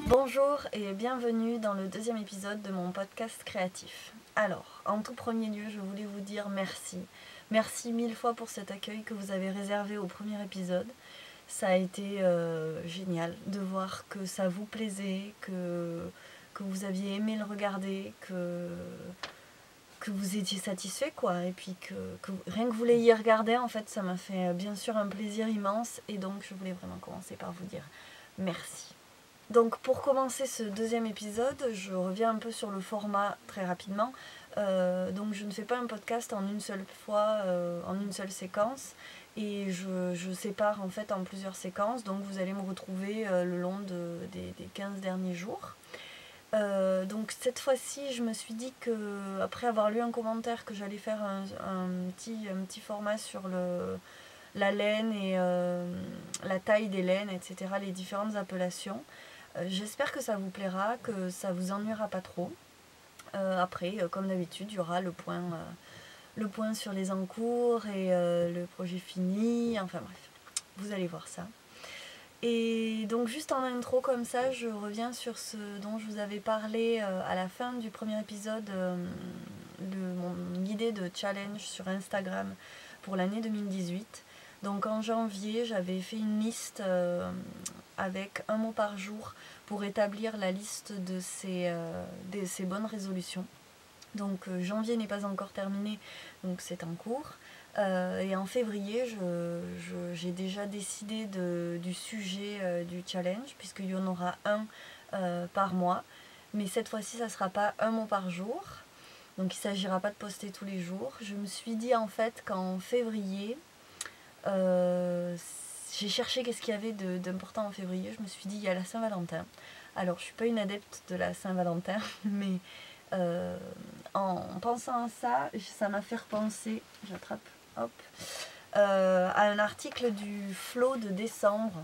Bonjour et bienvenue dans le deuxième épisode de mon podcast créatif. Alors, en tout premier lieu, je voulais vous dire merci. Merci mille fois pour cet accueil que vous avez réservé au premier épisode. Ça a été génial de voir que ça vous plaisait, que vous aviez aimé le regarder, que vous étiez satisfait quoi. Et puis que rien que vous l'ayez regardé, en fait, ça m'a fait bien sûr un plaisir immense. Et donc, je voulais vraiment commencer par vous dire merci. Donc pour commencer ce deuxième épisode, je reviens un peu sur le format très rapidement. Donc je ne fais pas un podcast en une seule fois, en une seule séquence. Et je sépare en fait en plusieurs séquences. Donc vous allez me retrouver le long des 15 derniers jours. Donc cette fois-ci, je me suis dit que après avoir lu un commentaire, que j'allais faire un petit format sur la laine et la taille des laines, etc., les différentes appellations. J'espère que ça vous plaira, que ça vous ennuiera pas trop. Après, comme d'habitude, il y aura le point sur les encours et le projet fini. Enfin bref, vous allez voir ça. Et donc juste en intro comme ça, je reviens sur ce dont je vous avais parlé à la fin du premier épisode de mon idée de challenge sur Instagram pour l'année 2018. Donc en janvier, j'avais fait une liste avec un mot par jour pour établir la liste de ces bonnes résolutions. Donc janvier n'est pas encore terminé, donc c'est en cours. Et en février, j'ai déjà décidé du sujet du challenge, puisqu'il y en aura un par mois. Mais cette fois-ci, ça ne sera pas un mot par jour. Donc il ne s'agira pas de poster tous les jours. Je me suis dit en fait qu'en février, j'ai cherché qu'est-ce qu'il y avait d'important en février. Je me suis dit, il y a la Saint-Valentin. Alors, je ne suis pas une adepte de la Saint-Valentin, mais en pensant à ça, ça m'a fait repenser, j'attrape, hop, à un article du Flo de décembre.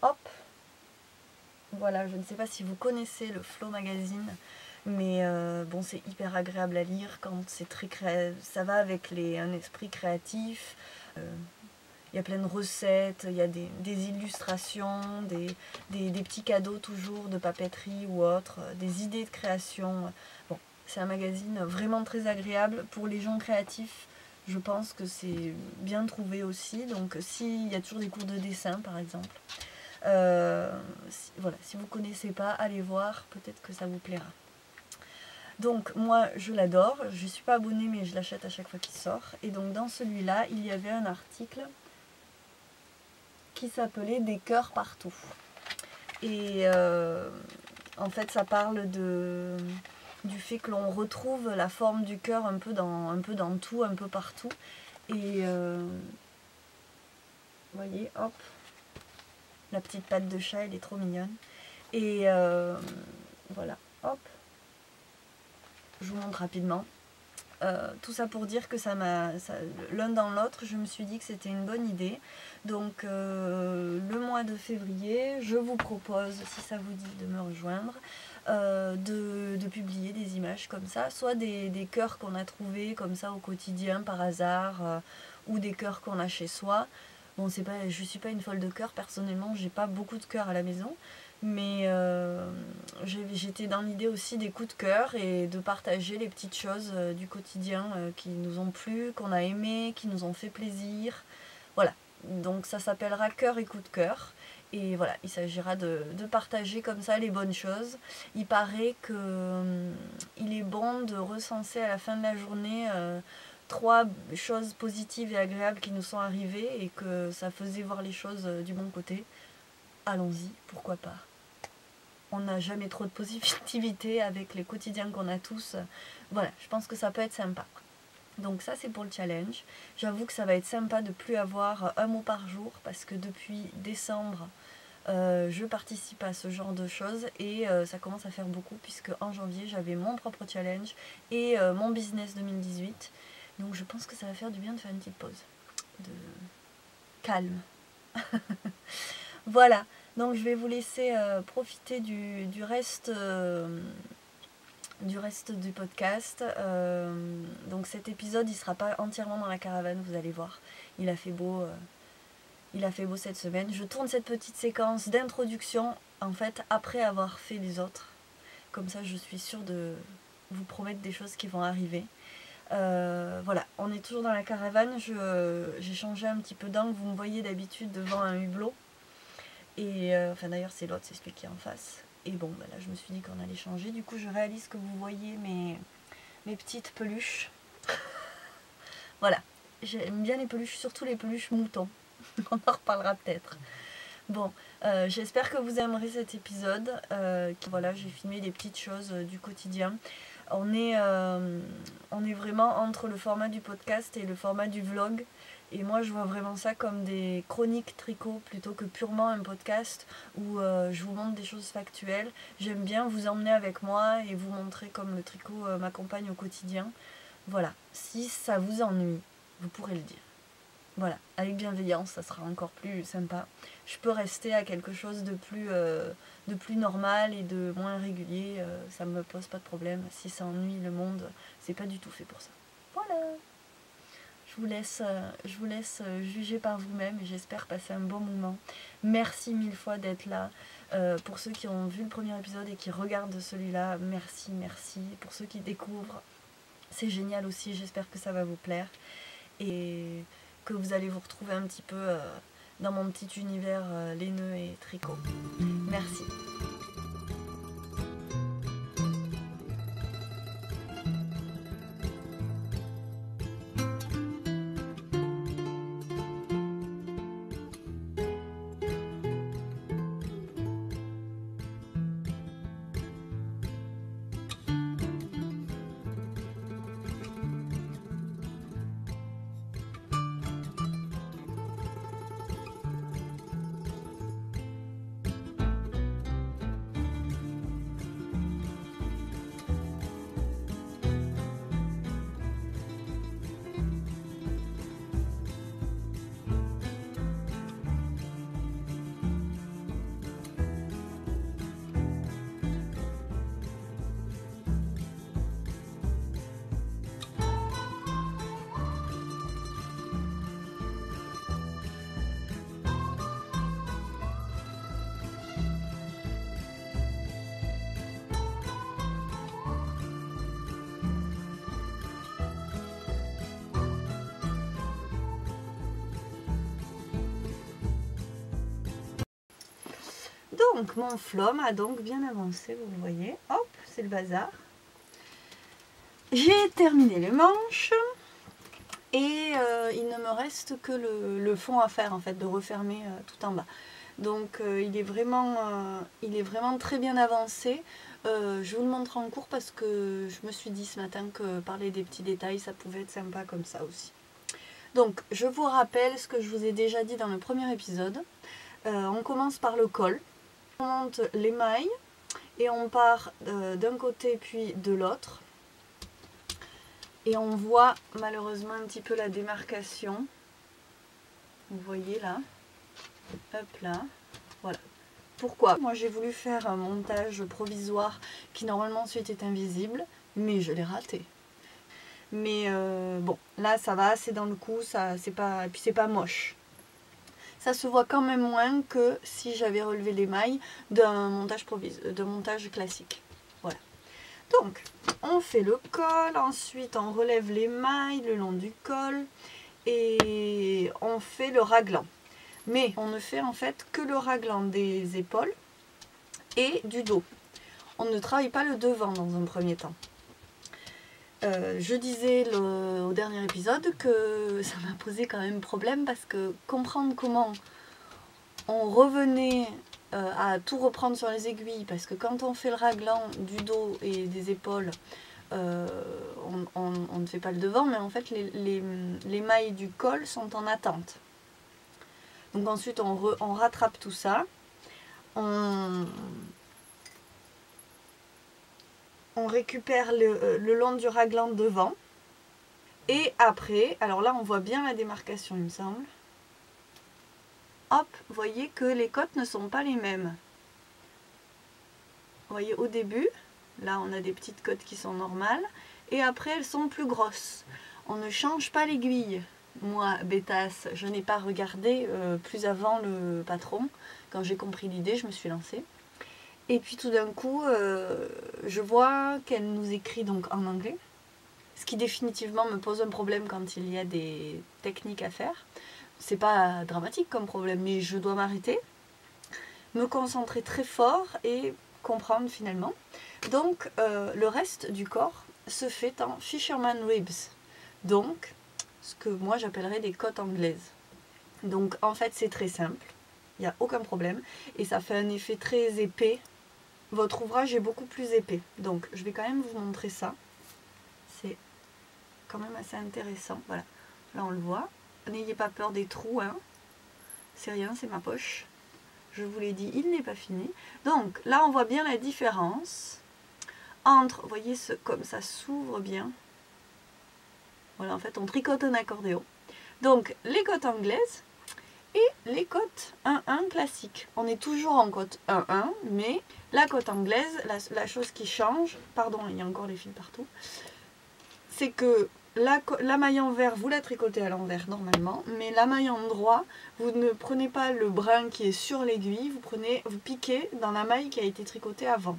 Hop, voilà, je ne sais pas si vous connaissez le Flo Magazine, mais bon, c'est hyper agréable à lire quand c'est ça va avec un esprit créatif. Il y a plein de recettes, il y a des illustrations, des petits cadeaux toujours de papeterie ou autre, des idées de création. Bon, c'est un magazine vraiment très agréable pour les gens créatifs. Je pense que c'est bien trouvé aussi. Donc s'il y a toujours des cours de dessin par exemple. Voilà, si vous ne connaissez pas, allez voir, peut-être que ça vous plaira. Donc moi je l'adore, je ne suis pas abonnée mais je l'achète à chaque fois qu'il sort. Et donc dans celui-là, il y avait un article qui s'appelait Des cœurs partout. Et en fait ça parle du fait que l'on retrouve la forme du cœur un peu dans tout, un peu partout. Et vous voyez, hop, la petite patte de chat, elle est trop mignonne. Et voilà, hop, je vous montre rapidement. Tout ça pour dire que l'un dans l'autre, je me suis dit que c'était une bonne idée. Donc le mois de février, je vous propose, si ça vous dit de me rejoindre, de publier des images comme ça, soit des cœurs qu'on a trouvés comme ça au quotidien par hasard, ou des cœurs qu'on a chez soi. Bon, je suis pas une folle de cœurs, personnellement, j'ai pas beaucoup de cœurs à la maison. Mais j'étais dans l'idée aussi des coups de cœur et de partager les petites choses du quotidien qui nous ont plu, qu'on a aimé, qui nous ont fait plaisir. Voilà, donc ça s'appellera cœur et coup de cœur. Et voilà, il s'agira de partager comme ça les bonnes choses. Il paraît qu'il est bon de recenser à la fin de la journée 3 choses positives et agréables qui nous sont arrivées et que ça faisait voir les choses du bon côté. Allons-y, pourquoi pas. On n'a jamais trop de positivité avec les quotidiens qu'on a tous. Voilà, je pense que ça peut être sympa. Donc ça c'est pour le challenge. J'avoue que ça va être sympa de plus avoir un mot par jour parce que depuis décembre, je participe à ce genre de choses et ça commence à faire beaucoup puisque en janvier j'avais mon propre challenge et mon business 2018. Donc je pense que ça va faire du bien de faire une petite pause. De calme. Voilà, donc je vais vous laisser profiter du reste du podcast. Donc cet épisode, il sera pas entièrement dans la caravane, vous allez voir. Il a fait beau, Il a fait beau cette semaine. Je tourne cette petite séquence d'introduction en fait après avoir fait les autres. Comme ça je suis sûre de vous promettre des choses qui vont arriver. Voilà, on est toujours dans la caravane. J'ai changé un petit peu d'angle. Vous me voyez d'habitude devant un hublot. Et enfin d'ailleurs c'est l'autre, c'est celui qui est en face. Et bon bah là je me suis dit qu'on allait changer. Du coup je réalise que vous voyez mes petites peluches. Voilà, j'aime bien les peluches, surtout les peluches moutons. On en reparlera peut-être. Bon, j'espère que vous aimerez cet épisode. Voilà, j'ai filmé des petites choses du quotidien. On est vraiment entre le format du podcast et le format du vlog. Et moi, je vois vraiment ça comme des chroniques tricot plutôt que purement un podcast où je vous montre des choses factuelles. J'aime bien vous emmener avec moi et vous montrer comme le tricot m'accompagne au quotidien. Voilà, si ça vous ennuie, vous pourrez le dire. Voilà, avec bienveillance, ça sera encore plus sympa. Je peux rester à quelque chose de plus normal et de moins régulier. Ça me pose pas de problème. Si ça ennuie le monde, c'est pas du tout fait pour ça. Voilà. Je vous laisse juger par vous-même et j'espère passer un bon moment. Merci mille fois d'être là. Pour ceux qui ont vu le premier épisode et qui regardent celui-là, merci, merci. Pour ceux qui découvrent, c'est génial aussi. J'espère que ça va vous plaire. Et que vous allez vous retrouver un petit peu dans mon petit univers laineux et tricot. Merci. Donc mon flom a donc bien avancé, vous le voyez. Hop, c'est le bazar. J'ai terminé les manches et il ne me reste que le fond à faire en fait, de refermer tout en bas. Donc il est vraiment très bien avancé. Je vous le montre en cours parce que je me suis dit ce matin que parler des petits détails ça pouvait être sympa comme ça aussi. Donc je vous rappelle ce que je vous ai déjà dit dans le premier épisode. On commence par le col. On monte l'émail et on part d'un côté puis de l'autre. Et on voit malheureusement un petit peu la démarcation. Vous voyez là. Hop là. Voilà. Pourquoi? Moi j'ai voulu faire un montage provisoire qui normalement ensuite est invisible, mais je l'ai raté. Mais bon, là ça va, c'est dans le coup, et puis c'est pas moche. Ça se voit quand même moins que si j'avais relevé l'émail d'un montage classique. Voilà. Donc, on fait le col, ensuite on relève l'émail le long du col et on fait le raglan. Mais on ne fait en fait que le raglan des épaules et du dos. On ne travaille pas le devant dans un premier temps. Je disais au dernier épisode que ça m'a posé quand même problème parce que comprendre comment on revenait à tout reprendre sur les aiguilles, parce que quand on fait le raglan du dos et des épaules, on ne fait pas le devant, mais en fait les mailles du col sont en attente. Donc ensuite on rattrape tout ça, on récupère le long du raglan devant, et après, alors là on voit bien la démarcation il me semble. Hop, vous voyez que les côtes ne sont pas les mêmes. Vous voyez au début, là on a des petites côtes qui sont normales, et après elles sont plus grosses. On ne change pas l'aiguille. moi, bêtasse, je n'ai pas regardé plus avant le patron. Quand j'ai compris l'idée, je me suis lancée. Et puis tout d'un coup, je vois qu'elle nous écrit donc en anglais. Ce qui définitivement me pose un problème quand il y a des techniques à faire. C'est pas dramatique comme problème, mais je dois m'arrêter, me concentrer très fort et comprendre finalement. Donc le reste du corps se fait en Fisherman Ribs. Donc ce que moi j'appellerais des côtes anglaises. Donc en fait c'est très simple, il n'y a aucun problème. Et ça fait un effet très épais. Votre ouvrage est beaucoup plus épais. Donc je vais quand même vous montrer ça. C'est quand même assez intéressant. Voilà, là on le voit. N'ayez pas peur des trous, hein. C'est rien, c'est ma poche. Je vous l'ai dit, il n'est pas fini. Donc là on voit bien la différence entre, vous voyez, comme ça s'ouvre bien. Voilà, en fait on tricote un accordéon. Donc les côtes anglaises et les côtes 1-1 classiques. On est toujours en côte 1-1, mais la côte anglaise, la chose qui change, pardon, il y a encore des fils partout, c'est que la maille envers, vous la tricotez à l'envers normalement, mais la maille endroit, vous ne prenez pas le brin qui est sur l'aiguille, vous piquez dans la maille qui a été tricotée avant.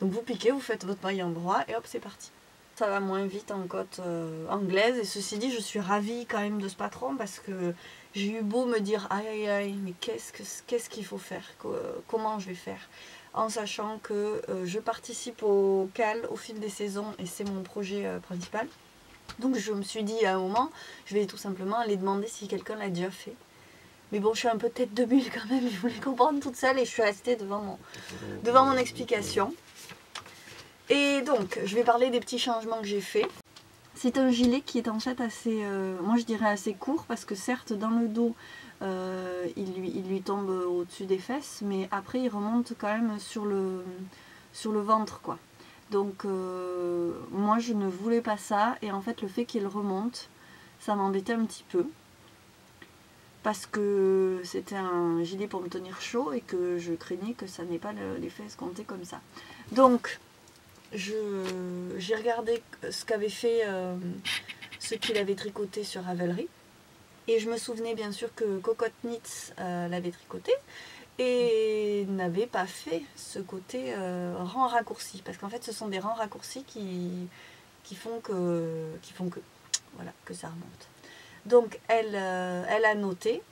Donc vous piquez, vous faites votre maille endroit et hop, c'est parti. Ça va moins vite en côte anglaise, et ceci dit, je suis ravie quand même de ce patron parce que j'ai eu beau me dire aïe aïe aïe, mais qu'est-ce qu'il faut faire, comment je vais faire, en sachant que je participe au CAL au fil des saisons et c'est mon projet principal. Donc je me suis dit à un moment, je vais tout simplement aller demander si quelqu'un l'a déjà fait. Mais bon, je suis un peu tête de mule quand même, je voulais comprendre toute seule et je suis restée devant mon explication. Et donc, je vais parler des petits changements que j'ai faits. C'est un gilet qui est en fait assez, moi je dirais assez court, parce que certes dans le dos, il lui tombe au-dessus des fesses, mais après il remonte quand même sur le ventre, quoi. Donc moi je ne voulais pas ça, et en fait le fait qu'il remonte, ça m'embêtait un petit peu. Parce que c'était un gilet pour me tenir chaud et que je craignais que ça n'ait pas l'effet escompté comme ça. Donc j'ai regardé ce qu'avait fait ce qu'il avait tricoté sur Ravelry, et je me souvenais bien sûr que Cocotte Knits l'avait tricoté et n'avait pas fait ce côté rang raccourci, parce qu'en fait ce sont des rangs raccourcis qui font que voilà, que ça remonte. Donc elle a noté,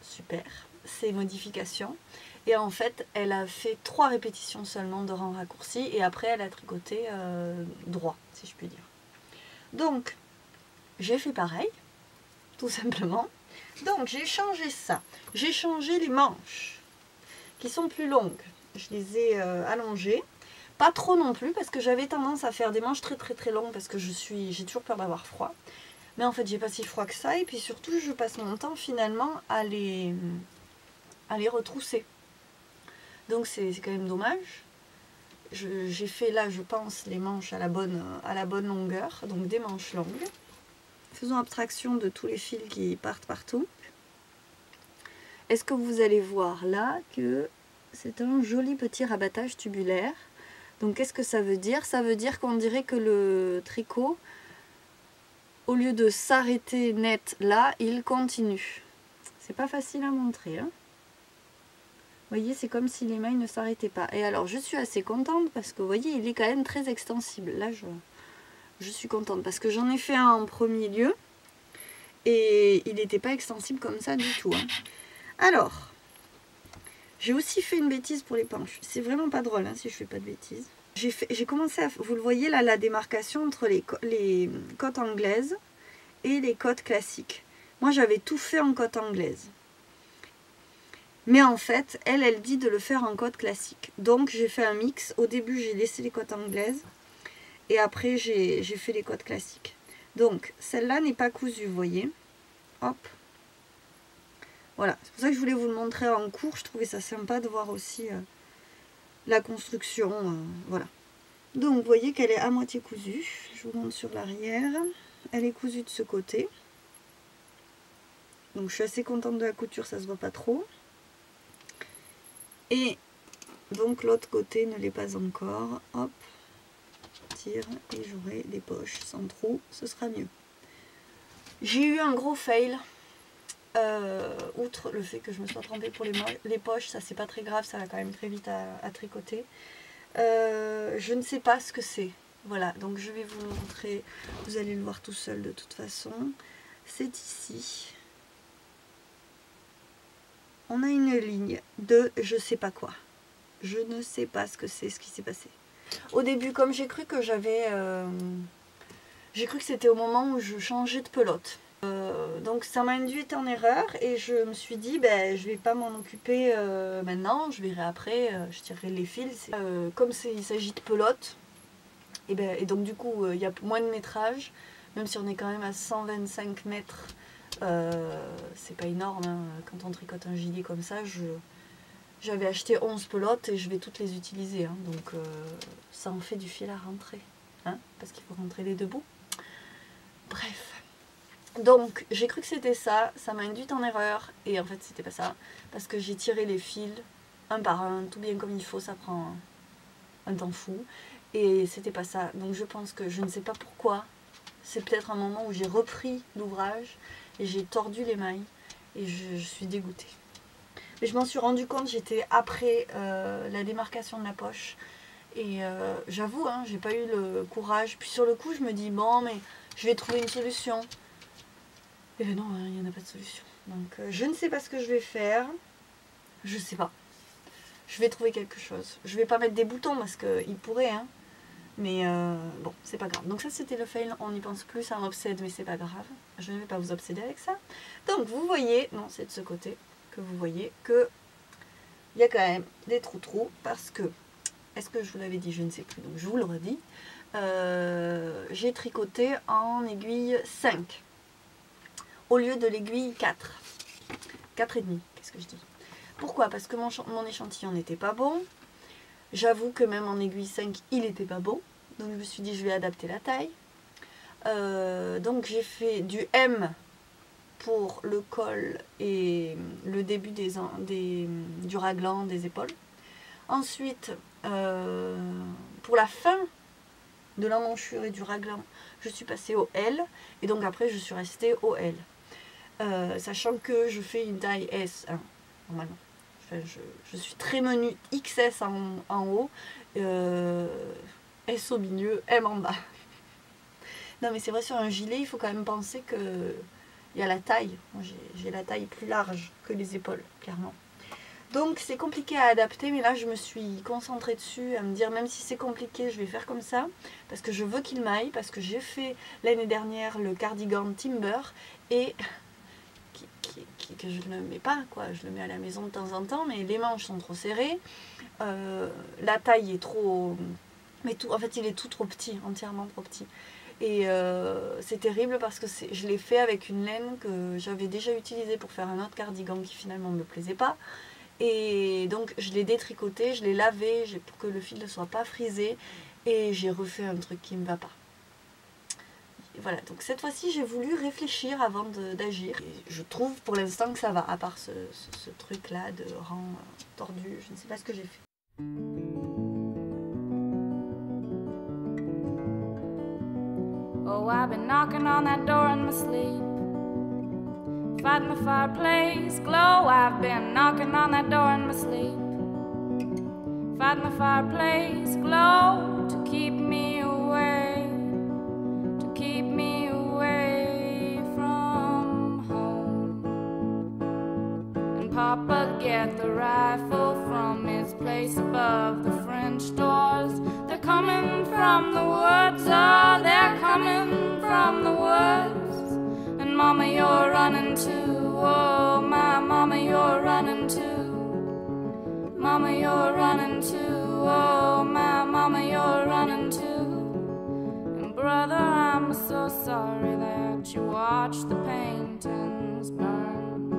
super, ces modifications. Et en fait, elle a fait 3 répétitions seulement de rang raccourci, et après elle a tricoté droit, si je puis dire. Donc, j'ai fait pareil, tout simplement. Donc, j'ai changé ça. J'ai changé les manches, qui sont plus longues. Je les ai allongées. Pas trop non plus, parce que j'avais tendance à faire des manches très très très longues, parce que j'ai toujours peur d'avoir froid. Mais en fait, j'ai pas si froid que ça, et puis surtout, je passe mon temps finalement à les retrousser. Donc c'est quand même dommage. J'ai fait là, je pense, les manches à la bonne longueur, donc des manches longues. Faisons abstraction de tous les fils qui partent partout. Est-ce que vous allez voir là que c'est un joli petit rabattage tubulaire? Donc qu'est-ce que ça veut dire? Ça veut dire qu'on dirait que le tricot, au lieu de s'arrêter net là, il continue. C'est pas facile à montrer, hein. Vous voyez, c'est comme si les mailles ne s'arrêtaient pas. Et alors, je suis assez contente parce que, vous voyez, il est quand même très extensible. Là, je suis contente parce que j'en ai fait un en premier lieu et il n'était pas extensible comme ça du tout, hein. Alors, j'ai aussi fait une bêtise pour les panches. C'est vraiment pas drôle, hein, si je fais pas de bêtises. J'ai commencé à... Vous le voyez là, la démarcation entre les côtes anglaises et les côtes classiques. Moi, j'avais tout fait en côte anglaise. Mais en fait, elle dit de le faire en côte classique. Donc j'ai fait un mix. Au début, j'ai laissé les côtes anglaises. Et après, j'ai fait les côtes classiques. Donc, celle-là n'est pas cousue, vous voyez. Hop. Voilà. C'est pour ça que je voulais vous le montrer en cours. Je trouvais ça sympa de voir aussi la construction. Voilà. Donc, vous voyez qu'elle est à moitié cousue. Je vous montre sur l'arrière. Elle est cousue de ce côté. Donc, je suis assez contente de la couture. Ça se voit pas trop. Et donc l'autre côté ne l'est pas encore. Hop, tire et j'aurai des poches sans trou, ce sera mieux. J'ai eu un gros fail. Outre le fait que je me sois trempée pour les poches, ça c'est pas très grave, ça va quand même très vite à tricoter. Je ne sais pas ce que c'est. Voilà, donc je vais vous le montrer. Vous allez le voir tout seul de toute façon. C'est ici. On a une ligne de je sais pas quoi. Je ne sais pas ce que c'est, ce qui s'est passé. Au début, comme j'ai cru que j'ai cru que c'était au moment où je changeais de pelote. Donc ça m'a induit en erreur et je me suis dit ben, je vais pas m'en occuper maintenant, je verrai après, je tirerai les fils. Comme il s'agit de pelote, et donc du coup il y a moins de métrage, même si on est quand même à 125 mètres, c'est pas énorme hein. Quand on tricote un gilet comme ça, j'avais acheté 11 pelotes et je vais toutes les utiliser, hein. Donc ça en fait du fil à rentrer, hein, parce qu'il faut rentrer les deux bouts. Bref. Donc j'ai cru que c'était ça, ça m'a induite en erreur et en fait c'était pas ça parce que j'ai tiré les fils un par un, tout bien comme il faut, ça prend un temps fou et c'était pas ça. Donc je pense que je ne sais pas pourquoi, c'est peut-être un moment où j'ai repris l'ouvrage et j'ai tordu les mailles et je suis dégoûtée. Mais je m'en suis rendu compte, j'étais après la démarcation de la poche et j'avoue, hein, j'ai pas eu le courage. Puis sur le coup je me dis bon mais je vais trouver une solution. Et ben non, il n'y en a pas de solution. Donc je ne sais pas ce que je vais faire. Je sais pas. Je vais trouver quelque chose. Je vais pas mettre des boutons parce qu'il pourrait, hein. Mais bon, c'est pas grave. Donc ça c'était le fail, on n'y pense plus, ça m'obsède, mais c'est pas grave. Je ne vais pas vous obséder avec ça. Donc vous voyez, non c'est de ce côté que vous voyez que il y a quand même des trous parce que, est-ce que je vous l'avais dit, je ne sais plus, donc je vous le redis. J'ai tricoté en aiguille 5. Au lieu de l'aiguille 4. 4,5, qu'est-ce que je dis? Pourquoi? Parce que mon échantillon n'était pas bon. J'avoue que même en aiguille 5, il n'était pas bon. Donc je me suis dit, je vais adapter la taille. Donc j'ai fait du M pour le col et le début du raglan des épaules. Ensuite, pour la fin de l'emmanchure et du raglan, je suis passée au L. Et donc après, je suis restée au L. Sachant que je fais une taille S, hein, normalement. Enfin, je suis très menu XS en haut, S au milieu, M en bas. Non mais c'est vrai, sur un gilet, il faut quand même penser que il y a la taille. J'ai la taille plus large que les épaules, clairement. Donc c'est compliqué à adapter, mais là je me suis concentrée dessus, à me dire même si c'est compliqué, je vais faire comme ça, parce que je veux qu'il m'aille, parce que j'ai fait l'année dernière le cardigan Timber, et que je ne le mets pas, quoi. Je le mets à la maison de temps en temps, mais les manches sont trop serrées, la taille est trop... Mais tout, en fait il est tout trop petit, entièrement trop petit. Et c'est terrible parce que je l'ai fait avec une laine que j'avais déjà utilisée pour faire un autre cardigan qui finalement ne me plaisait pas. Et donc je l'ai détricoté, je l'ai lavé pour que le fil ne soit pas frisé et j'ai refait un truc qui ne me va pas. Et voilà, donc cette fois-ci j'ai voulu réfléchir avant d'agir. Je trouve pour l'instant que ça va, à part ce truc là de rang tordu, je ne sais pas ce que j'ai fait. Oh, I've been knocking on that door in my sleep, fighting the fireplace glow. I've been knocking on that door in my sleep, fighting the fireplace glow to keep me away from home. And Papa, get the rifle from its place above the French doors. They're coming from the woods, oh, they're coming from the woods. And Mama, you're running too, oh, my Mama, you're running too. Mama, you're running too, oh, my Mama, you're running too. And brother, I'm so sorry that you watched the paintings burn.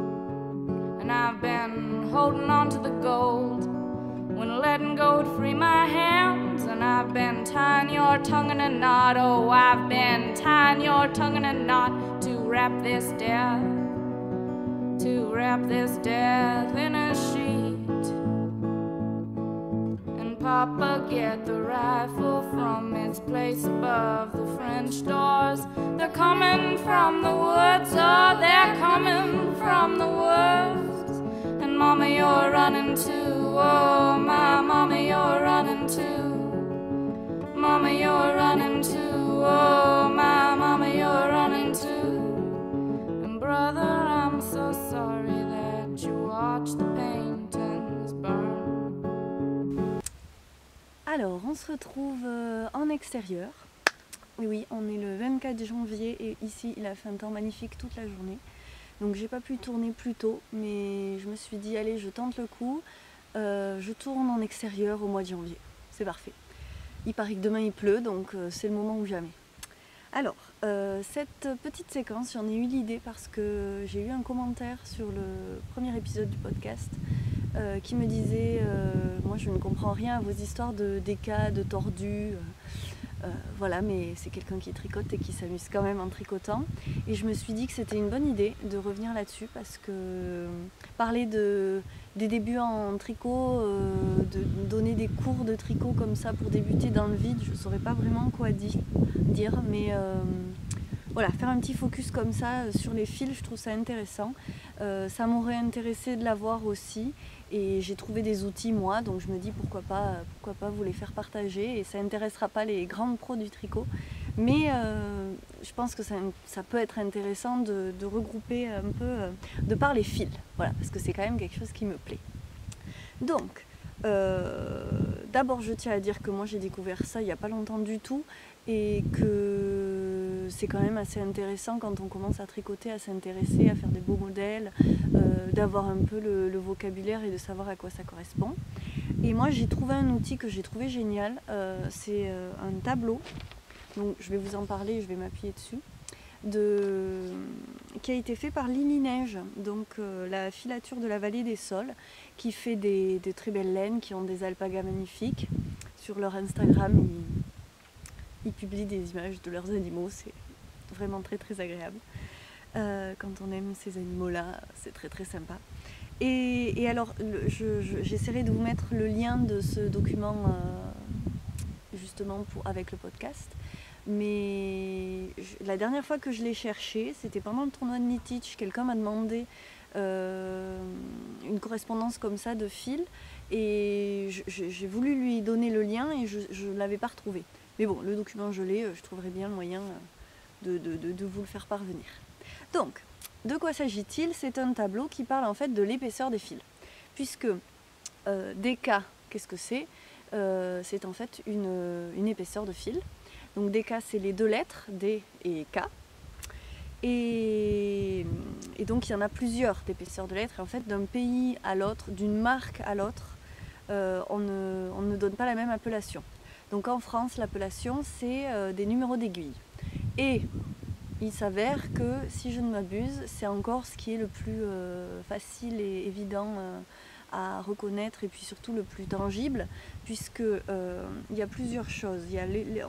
And I've been holding on to the gold when letting go would free my hands. And I've been tying your tongue in a knot, oh, I've been tying your tongue in a knot to wrap this death in a sheet. And Papa, get the rifle from its place above the French doors. They're coming from the woods, oh, they're coming from the woods. And mama, you're running too, oh, my mama, you're running too. Mama, you're running too, oh, my mama, you're running too. And brother, I'm so sorry that you watched the paintings burn. Alors, on se retrouve en extérieur. Oui, on est le 24 janvier et ici, il a fait un temps magnifique toute la journée. Donc, j'ai pas pu tourner plus tôt, mais je me suis dit, allez, je tente le coup. Je tourne en extérieur au mois de janvier. C'est parfait. Il paraît que demain il pleut, donc c'est le moment ou jamais. Alors, cette petite séquence, j'en ai eu l'idée parce que j'ai eu un commentaire sur le premier épisode du podcast qui me disait moi je ne comprends rien à vos histoires de d'éca, de tordus, voilà, mais c'est quelqu'un qui tricote et qui s'amuse quand même en tricotant. Et je me suis dit que c'était une bonne idée de revenir là-dessus parce que parler des débuts en tricot, de donner des cours de tricot comme ça pour débuter dans le vide, je ne saurais pas vraiment quoi dire, mais voilà, faire un petit focus comme ça sur les fils, je trouve ça intéressant. Ça m'aurait intéressé de l'avoir aussi et j'ai trouvé des outils moi, donc je me dis pourquoi pas vous les faire partager et ça n'intéressera pas les grandes pros du tricot. Mais je pense que ça peut être intéressant de regrouper un peu de par les fils, voilà, parce que c'est quand même quelque chose qui me plaît. Donc, d'abord je tiens à dire que moi j'ai découvert ça il n'y a pas longtemps du tout et que c'est quand même assez intéressant quand on commence à tricoter, à s'intéresser, à faire des beaux modèles, d'avoir un peu le vocabulaire et de savoir à quoi ça correspond. Et moi j'ai trouvé un outil que j'ai trouvé génial, c'est un tableau. Donc je vais vous en parler, je vais m'appuyer dessus, qui a été fait par Lily Neige, donc la filature de la vallée des sols, qui fait de très belles laines, qui ont des alpagas magnifiques. Sur leur Instagram, ils publient des images de leurs animaux, c'est vraiment très très agréable. Quand on aime ces animaux-là, c'est très très sympa. Et alors, j'essaierai de vous mettre le lien de ce document justement avec le podcast. Mais la dernière fois que je l'ai cherché, c'était pendant le tournoi de Knitich. Quelqu'un m'a demandé une correspondance comme ça de fil et j'ai voulu lui donner le lien et je ne l'avais pas retrouvé. Mais bon, le document je l'ai, je trouverai bien le moyen de vous le faire parvenir. Donc, de quoi s'agit-il? C'est un tableau qui parle en fait de l'épaisseur des fils. Puisque DK, qu'est-ce que c'est? C'est en fait une épaisseur de fil. Donc DK, c'est les deux lettres, D et K. Et donc il y en a plusieurs d'épaisseurs de lettres. Et en fait, d'un pays à l'autre, d'une marque à l'autre, on ne donne pas la même appellation. Donc en France, l'appellation, c'est des numéros d'aiguille. Et il s'avère que, si je ne m'abuse, c'est encore ce qui est le plus facile et évident à reconnaître et puis surtout le plus tangible, puisque il y a plusieurs choses.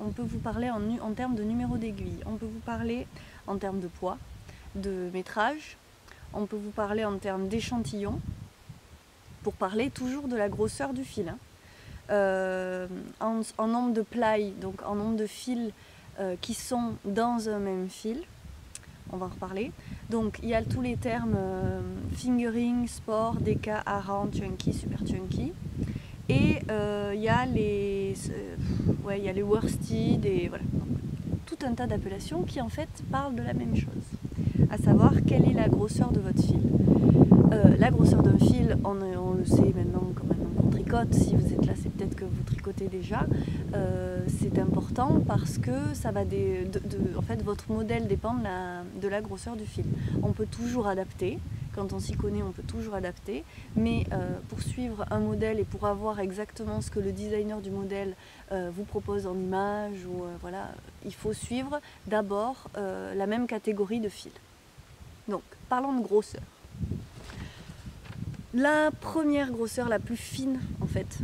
On peut vous parler en termes de numéro d'aiguille, on peut vous parler en termes de poids, de métrage, on peut vous parler en termes d'échantillon, pour parler toujours de la grosseur du fil. En nombre de ply, donc en nombre de fils qui sont dans un même fil. On va en reparler. Donc il y a tous les termes fingering, sport, DK, around, chunky, super chunky. Et il y a les worsted et voilà. Donc, tout un tas d'appellations qui en fait parlent de la même chose. À savoir quelle est la grosseur de votre fil. La grosseur d'un fil, on le sait maintenant quand on tricote. Si vous êtes là, c'est peut-être que vous tricotez déjà. C'est important parce que ça va en fait, votre modèle dépend de la grosseur du fil. On peut toujours adapter. Quand on s'y connaît, on peut toujours adapter. Mais pour suivre un modèle et pour avoir exactement ce que le designer du modèle vous propose en image, voilà, il faut suivre d'abord la même catégorie de fil. Donc, parlons de grosseur. La première grosseur, la plus fine en fait,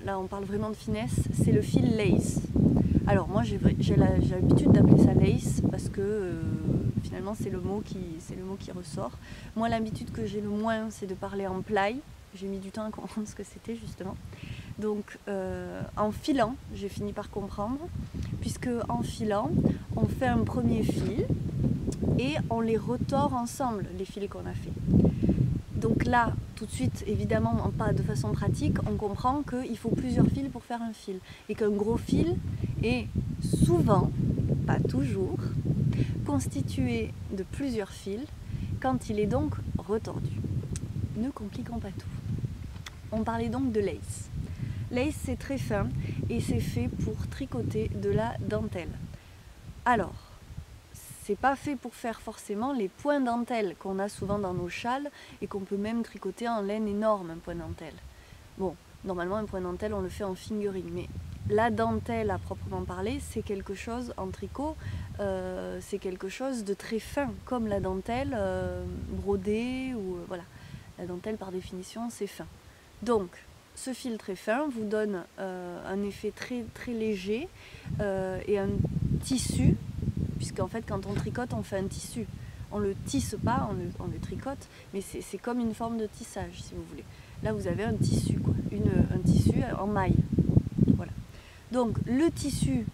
là on parle vraiment de finesse, c'est le fil lace. Alors moi j'ai l'habitude d'appeler ça lace parce que finalement c'est le mot qui ressort. Moi l'habitude que j'ai le moins c'est de parler en ply. J'ai mis du temps à comprendre ce que c'était justement. Donc en filant, j'ai fini par comprendre, puisque en filant, on fait un premier fil et on les retord ensemble, les fils qu'on a fait. Donc là, tout de suite, évidemment, pas de façon pratique, on comprend qu'il faut plusieurs fils pour faire un fil. Et qu'un gros fil est souvent, pas toujours, constitué de plusieurs fils quand il est donc retordu. Ne compliquons pas tout. On parlait donc de lace. Lace, c'est très fin et c'est fait pour tricoter de la dentelle. Alors, c'est pas fait pour faire forcément les points dentelle qu'on a souvent dans nos châles et qu'on peut même tricoter en laine énorme, un point dentelle. Bon, normalement un point dentelle on le fait en fingering, mais la dentelle à proprement parler, c'est quelque chose en tricot, c'est quelque chose de très fin, comme la dentelle brodée ou voilà. La dentelle par définition c'est fin. Donc ce fil très fin vous donne un effet très très léger et un tissu. Puisqu'en fait, quand on tricote, on fait un tissu. On ne le tisse pas, on le tricote, mais c'est comme une forme de tissage, si vous voulez. Là, vous avez un tissu, quoi. Un tissu en maille. Voilà. Donc, le tissu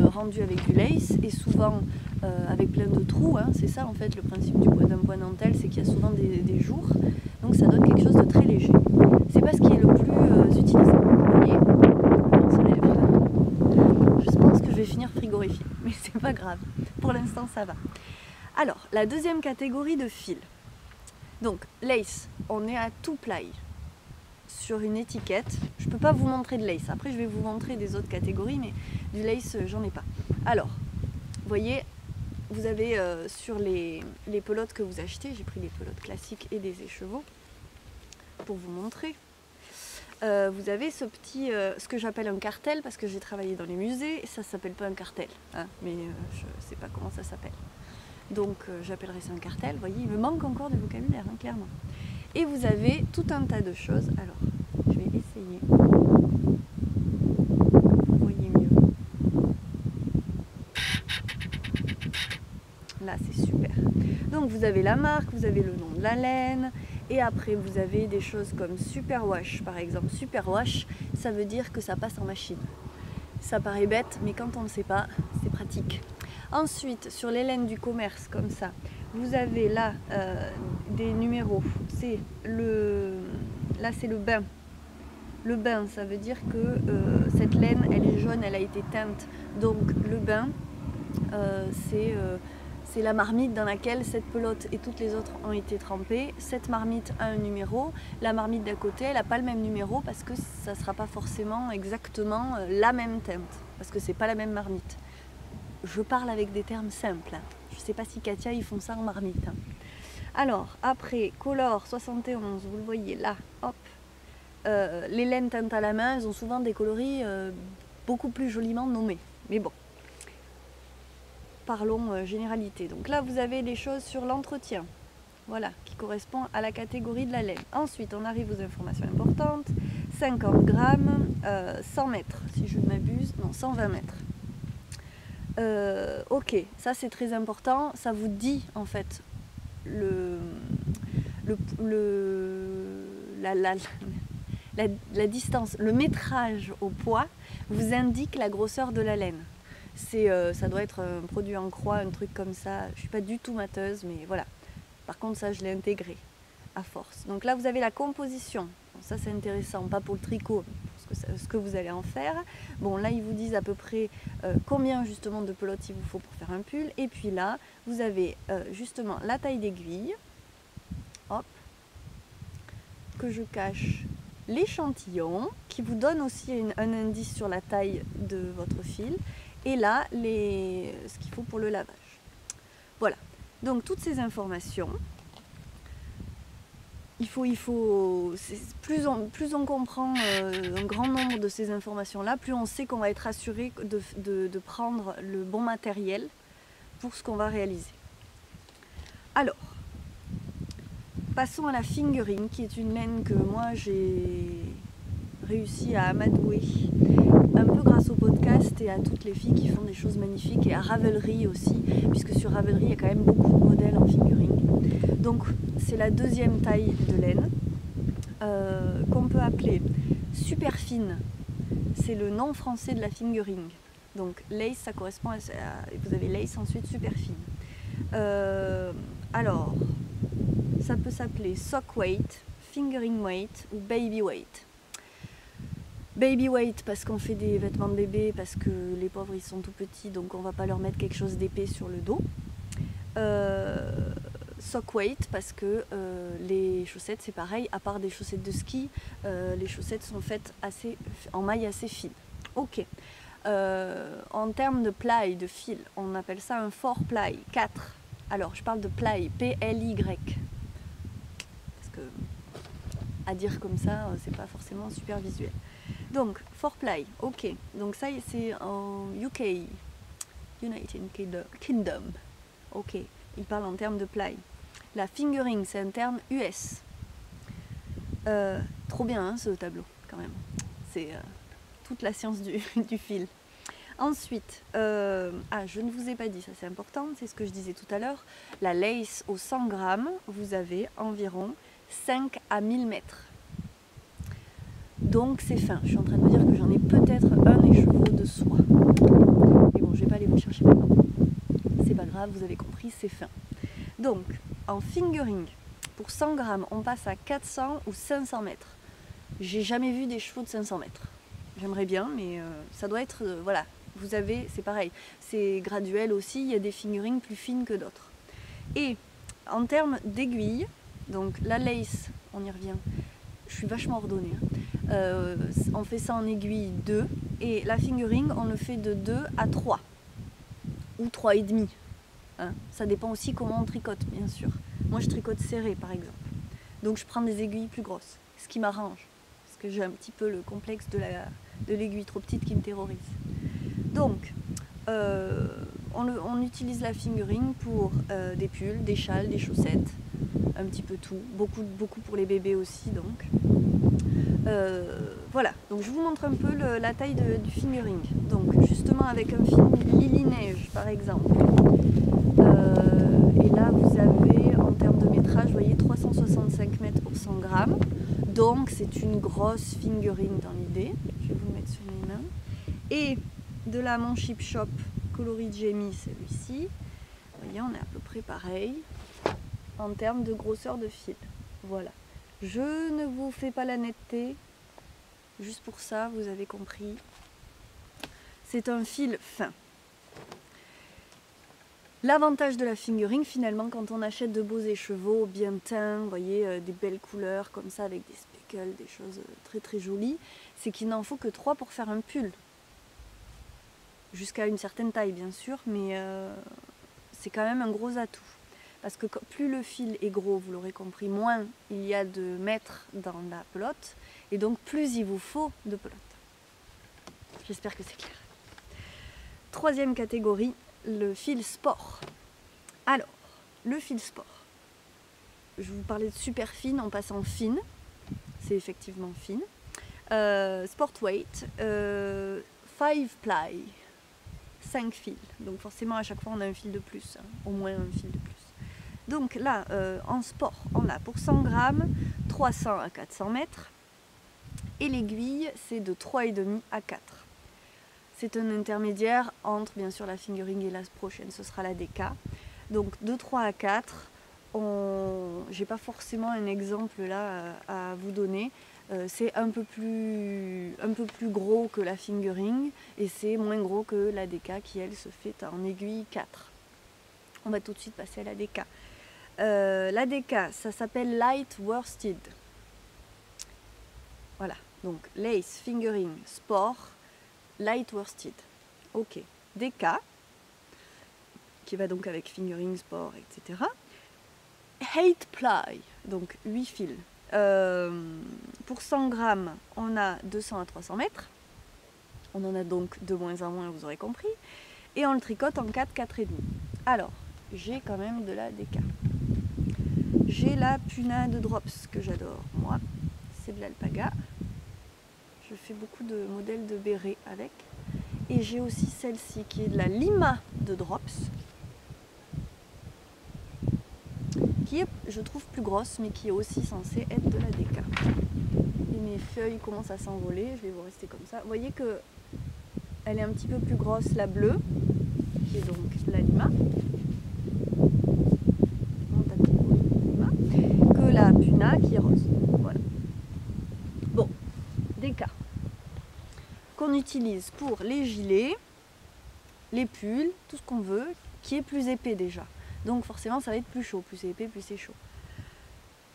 rendu avec du lace est souvent avec plein de trous. Hein. C'est ça, en fait, le principe d'un point dentelle, c'est qu'il y a souvent des jours. Donc, ça donne quelque chose de très léger. C'est pas ce qui est le plus utilisé. Vous voyez, on se lève. Je pense que je vais finir frigorifiée, mais c'est pas grave. Pour l'instant, ça va. Alors, la deuxième catégorie de fils. Donc, lace, on est à tout ply sur une étiquette. Je ne peux pas vous montrer de lace. Après, je vais vous montrer des autres catégories, mais du lace, j'en ai pas. Alors, vous voyez, vous avez sur les pelotes que vous achetez, j'ai pris des pelotes classiques et des écheveaux pour vous montrer. Vous avez ce petit, ce que j'appelle un cartel, parce que j'ai travaillé dans les musées, ça ne s'appelle pas un cartel, hein, mais je ne sais pas comment ça s'appelle. Donc j'appellerai ça un cartel, vous voyez, il me manque encore du vocabulaire, hein, clairement. Et vous avez tout un tas de choses, alors je vais essayer, vous voyez mieux. Là c'est super. Donc vous avez la marque, vous avez le nom de la laine, et après vous avez des choses comme Superwash par exemple. Superwash, ça veut dire que ça passe en machine. Ça paraît bête, mais quand on ne le sait pas, c'est pratique. Ensuite, sur les laines du commerce comme ça, vous avez là des numéros. Là c'est le bain. Le bain, ça veut dire que cette laine, elle est jaune, elle a été teinte. Donc le bain, c'est la marmite dans laquelle cette pelote et toutes les autres ont été trempées. Cette marmite a un numéro. La marmite d'à côté, elle n'a pas le même numéro parce que ça ne sera pas forcément exactement la même teinte. Parce que ce n'est pas la même marmite. Je parle avec des termes simples. Je ne sais pas si Katia, ils font ça en marmite. Alors, après, Color 71, vous le voyez là, hop. Les laines teintes à la main, elles ont souvent des coloris beaucoup plus joliment nommés. Mais bon. Parlons généralité. Donc là, vous avez des choses sur l'entretien, voilà, qui correspond à la catégorie de la laine. Ensuite, on arrive aux informations importantes. 50 grammes, 100 mètres, si je ne m'abuse, non, 120 mètres. Ok, ça c'est très important. Ça vous dit en fait la distance, le métrage au poids vous indique la grosseur de la laine. Ça doit être un produit en croix, un truc comme ça. Je ne suis pas du tout mateuse, mais voilà. Par contre, ça, je l'ai intégré à force. Donc là, vous avez la composition. Bon, ça, c'est intéressant, pas pour le tricot, parce que ce que vous allez en faire. Bon, là, ils vous disent à peu près combien, justement, de pelotes il vous faut pour faire un pull. Et puis là, vous avez justement la taille d'aiguille. Hop. Que je cache l'échantillon, qui vous donne aussi un indice sur la taille de votre fil. Et là, ce qu'il faut pour le lavage. Voilà. Donc, toutes ces informations, plus on comprend un grand nombre de ces informations-là, plus on sait qu'on va être assuré de prendre le bon matériel pour ce qu'on va réaliser. Alors, passons à la fingering, qui est une laine que moi, j'ai réussi à amadouer un peu grâce au podcast et à toutes les filles qui font des choses magnifiques, et à Ravelry aussi, puisque sur Ravelry il y a quand même beaucoup de modèles en fingering. Donc c'est la deuxième taille de laine. qu'on peut appeler super fine. C'est le nom français de la fingering. Donc lace, ça correspond à... Vous avez lace, ensuite super fine. Alors, ça peut s'appeler sock weight, fingering weight ou baby weight. Baby weight parce qu'on fait des vêtements de bébé, parce que les pauvres ils sont tout petits, donc on va pas leur mettre quelque chose d'épais sur le dos. Sock weight parce que les chaussettes c'est pareil, à part des chaussettes de ski, les chaussettes sont faites en maille assez fine. Ok. En termes de ply, de fil, on appelle ça un 4 ply, 4. Alors je parle de ply, P-L-Y. Parce que à dire comme ça, c'est pas forcément super visuel. Donc 4 ply, ok. Donc ça c'est en UK, United Kingdom. Ok, il parle en termes de ply. La fingering, c'est un terme US. Trop bien hein, ce tableau, quand même. C'est toute la science du fil. Ensuite, je ne vous ai pas dit, ça c'est important, c'est ce que je disais tout à l'heure. La lace au 100 grammes, vous avez environ 5 à 1000 mètres. Donc c'est fin. Je suis en train de me dire que j'en ai peut-être un écheveau de soie. Mais bon, je vais pas aller vous chercher maintenant. C'est pas grave, vous avez compris, c'est fin. Donc, en fingering, pour 100 grammes, on passe à 400 ou 500 mètres. J'ai jamais vu des chevaux de 500 mètres. J'aimerais bien, mais ça doit être... voilà, vous avez, c'est pareil, c'est graduel aussi, il y a des fingerings plus fines que d'autres. Et en termes d'aiguilles, donc la lace, on y revient, je suis vachement ordonnée, hein. On fait ça en aiguille 2, et la fingering, on le fait de 2 à 3, ou 3,5. Hein. Ça dépend aussi comment on tricote, bien sûr. Moi, je tricote serré, par exemple. Donc, je prends des aiguilles plus grosses, ce qui m'arrange, parce que j'ai un petit peu le complexe de l'aiguille trop petite qui me terrorise. Donc, on utilise la fingering pour des pulls, des châles, des chaussettes, un petit peu tout, beaucoup pour les bébés aussi, donc. Voilà, donc je vous montre un peu la taille du fingering. Donc, justement, avec un fil Lily Neige, par exemple. Et là, vous avez, en termes de métrage, vous voyez, 365 mètres pour 100 grammes. Donc, c'est une grosse fingering dans l'idée. Je vais vous le mettre sur mes mains. Et de là, mon Chip Shop coloris Jamie, celui-ci. Vous voyez, on est à peu près pareil en termes de grosseur de fil. Voilà. Je ne vous fais pas la netteté. Juste pour ça, vous avez compris. C'est un fil fin. L'avantage de la fingering, finalement, quand on achète de beaux écheveaux bien teints, vous voyez, des belles couleurs comme ça, avec des speckles, des choses très très jolies, c'est qu'il n'en faut que 3 pour faire un pull. Jusqu'à une certaine taille, bien sûr, mais c'est quand même un gros atout. Parce que plus le fil est gros, vous l'aurez compris, moins il y a de mètres dans la pelote, et donc plus il vous faut de pelote. J'espère que c'est clair. Troisième catégorie, le fil sport. Alors, le fil sport. Je vous parlais de super fine, on passe en fine. C'est effectivement fine. Sport weight, 5 ply, 5 fils. Donc forcément à chaque fois on a un fil de plus, hein, au moins un fil de plus. Donc là, en sport, on a pour 100 grammes, 300 à 400 mètres. Et l'aiguille, c'est de 3,5 à 4. C'est un intermédiaire entre, bien sûr, la fingering et la prochaine, ce sera la DK. Donc de 3 à 4, j'ai pas forcément un exemple là à vous donner. C'est un peu plus gros que la fingering et c'est moins gros que la DK qui, elle, se fait en aiguille 4. On va tout de suite passer à la DK. La DK, ça s'appelle light worsted. Voilà, donc lace, fingering, sport, light worsted. Ok, DK, qui va donc avec fingering, sport, etc. 8 ply, donc 8 fils. Pour 100 grammes, on a 200 à 300 mètres. On en a donc de moins en moins, vous aurez compris. Et on le tricote en 4, 4,5. Alors, j'ai quand même de la DK. J'ai la Puna de Drops que j'adore, moi. C'est de l'alpaga. Je fais beaucoup de modèles de béret avec. Et j'ai aussi celle-ci qui est de la Lima de Drops. qui est, je trouve, plus grosse, mais qui est aussi censée être de la Deka. Et mes feuilles commencent à s'envoler, je vais vous rester comme ça. Vous voyez que elle est un petit peu plus grosse, la bleue, qui est donc la Lima, que la Puna, qui est rose. Voilà. Bon, Deka, qu'on utilise pour les gilets, les pulls, tout ce qu'on veut, qui est plus épais déjà. Donc forcément ça va être plus chaud, plus c'est épais, plus c'est chaud.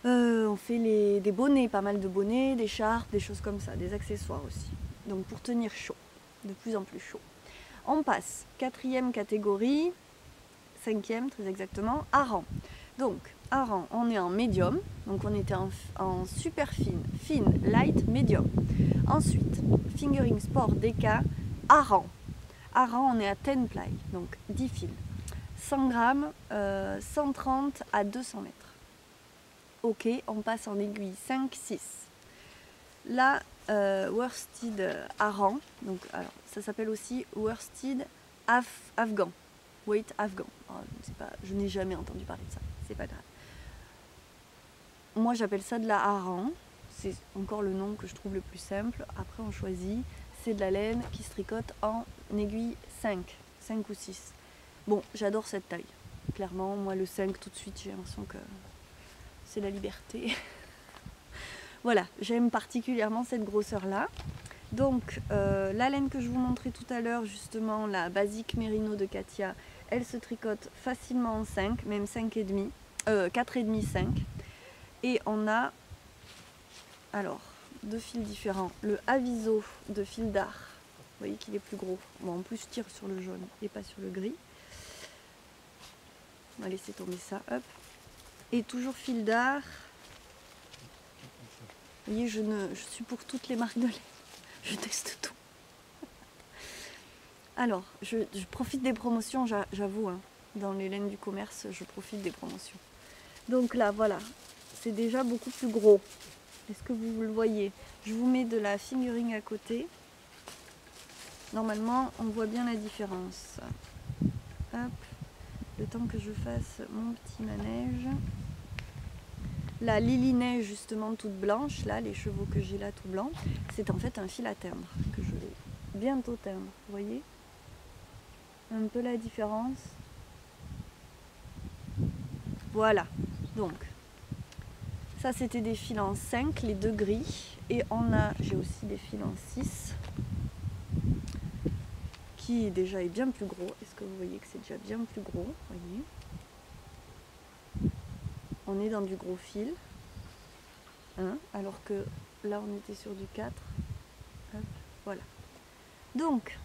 On fait des bonnets, pas mal de bonnets, des charpes, des choses comme ça, des accessoires aussi. Donc pour tenir chaud, de plus en plus chaud. On passe, 4e catégorie, 5e très exactement, hareng. Donc hareng, on est en médium, donc on était en super fine, light, médium. Ensuite, fingering sport Deka, hareng. Hareng, on est à 10 ply, donc 10 fils. 100 grammes, 130 à 200 mètres. Ok, on passe en aiguille 5, 6. Là, worsted hareng, donc alors, ça s'appelle aussi worsted afghan, weight afghan. Alors, je n'ai jamais entendu parler de ça, c'est pas grave. Moi j'appelle ça de la hareng, c'est encore le nom que je trouve le plus simple. Après on choisit, c'est de la laine qui se tricote en aiguille 5 ou 6. Bon, j'adore cette taille. Clairement, moi le 5 tout de suite, j'ai l'impression que c'est la liberté. Voilà, j'aime particulièrement cette grosseur-là. Donc, la laine que je vous montrais tout à l'heure, justement, la Basic Merino de Katia, elle se tricote facilement en 5, même 5,5, 4,5, 5. Et on a, alors, 2 fils différents. Le Aviso de fil d'art, vous voyez qu'il est plus gros. Bon, en plus, je tire sur le jaune et pas sur le gris. On va laisser tomber ça, hop. Et toujours fil d'art. Vous voyez, je suis pour toutes les marques de lait. Je teste tout. Alors, je profite des promotions, j'avoue, hein. Dans les laines du commerce, je profite des promotions. Donc là, voilà, c'est déjà beaucoup plus gros. Est-ce que vous le voyez? Je vous mets de la fingering à côté. Normalement, on voit bien la différence. Hop. Le temps que je fasse mon petit manège. La Lily Neige, justement toute blanche, là, les chevaux que j'ai là tout blancs, c'est en fait un fil à teindre que je vais bientôt teindre. Vous voyez un peu la différence. Voilà. Donc, ça c'était des fils en 5, les 2 gris. Et j'ai aussi des fils en 6. Qui déjà est bien plus gros. Est-ce que vous voyez que c'est déjà bien plus gros? Voyez. On est dans du gros fil, hein, alors que là on était sur du 4. Hop, voilà. Donc,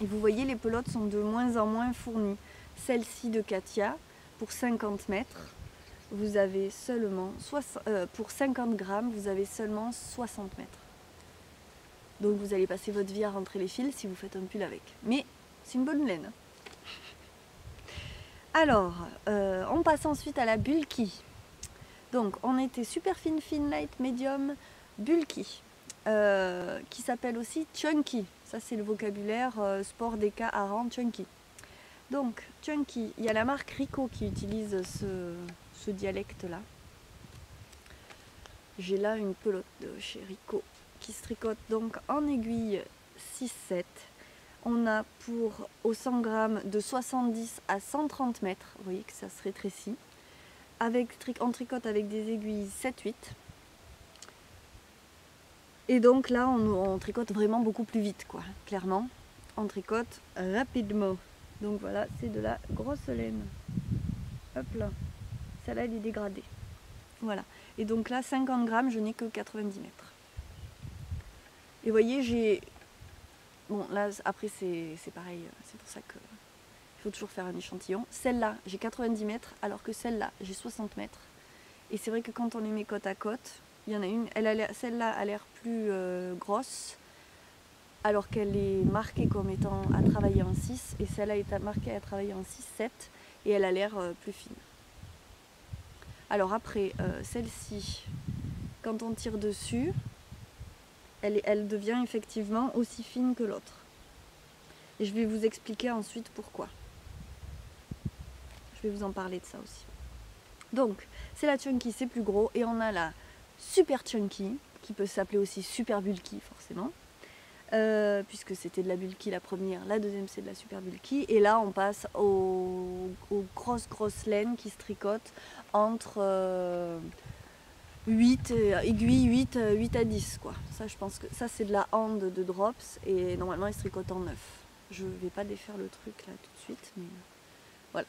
et vous voyez les pelotes sont de moins en moins fournies. Celle-ci de Katia, pour 50 mètres, vous avez seulement, pour 50 grammes, vous avez seulement 60 mètres. Donc vous allez passer votre vie à rentrer les fils si vous faites un pull avec. Mais c'est une bonne laine. Alors, on passe ensuite à la bulky. Donc, on était super fine, light, medium, bulky, qui s'appelle aussi chunky. Ça, c'est le vocabulaire sport Deka hareng chunky. Donc, chunky, il y a la marque Rico qui utilise ce dialecte-là. J'ai là une pelote de chez Rico qui se tricote donc en aiguille 6-7. On a au 100 grammes de 70 à 130 mètres, vous voyez que ça se rétrécit. On tricote avec des aiguilles 7-8. Et donc là, on tricote vraiment beaucoup plus vite, quoi. Clairement, on tricote rapidement. Donc voilà, c'est de la grosse laine. Hop là, celle-là, elle est dégradée. Voilà. Et donc là, 50 grammes, je n'ai que 90 mètres. Et vous voyez, bon, là, après, c'est pareil, c'est pour ça qu'il faut toujours faire un échantillon. Celle-là, j'ai 90 mètres, alors que celle-là, j'ai 60 mètres. Et c'est vrai que quand on les met côte à côte, il y en a une, celle-là a l'air plus grosse, alors qu'elle est marquée comme étant à travailler en 6, et celle-là est marquée à travailler en 6-7, et elle a l'air plus fine. Alors après, celle-ci, quand on tire dessus, elle devient effectivement aussi fine que l'autre. Et je vais vous expliquer ensuite pourquoi. Je vais vous en parler de ça aussi. Donc c'est la chunky, c'est plus gros, et on a la super chunky, qui peut s'appeler aussi super bulky forcément, puisque c'était de la bulky la première, la deuxième c'est de la super bulky, et là on passe aux grosses laines qui se tricotent entre 8 aiguilles, 8 à 10 quoi. Ça je pense que ça c'est de la hand de drops, et normalement ils se tricotent en 9. Je vais pas défaire le truc là tout de suite, mais voilà.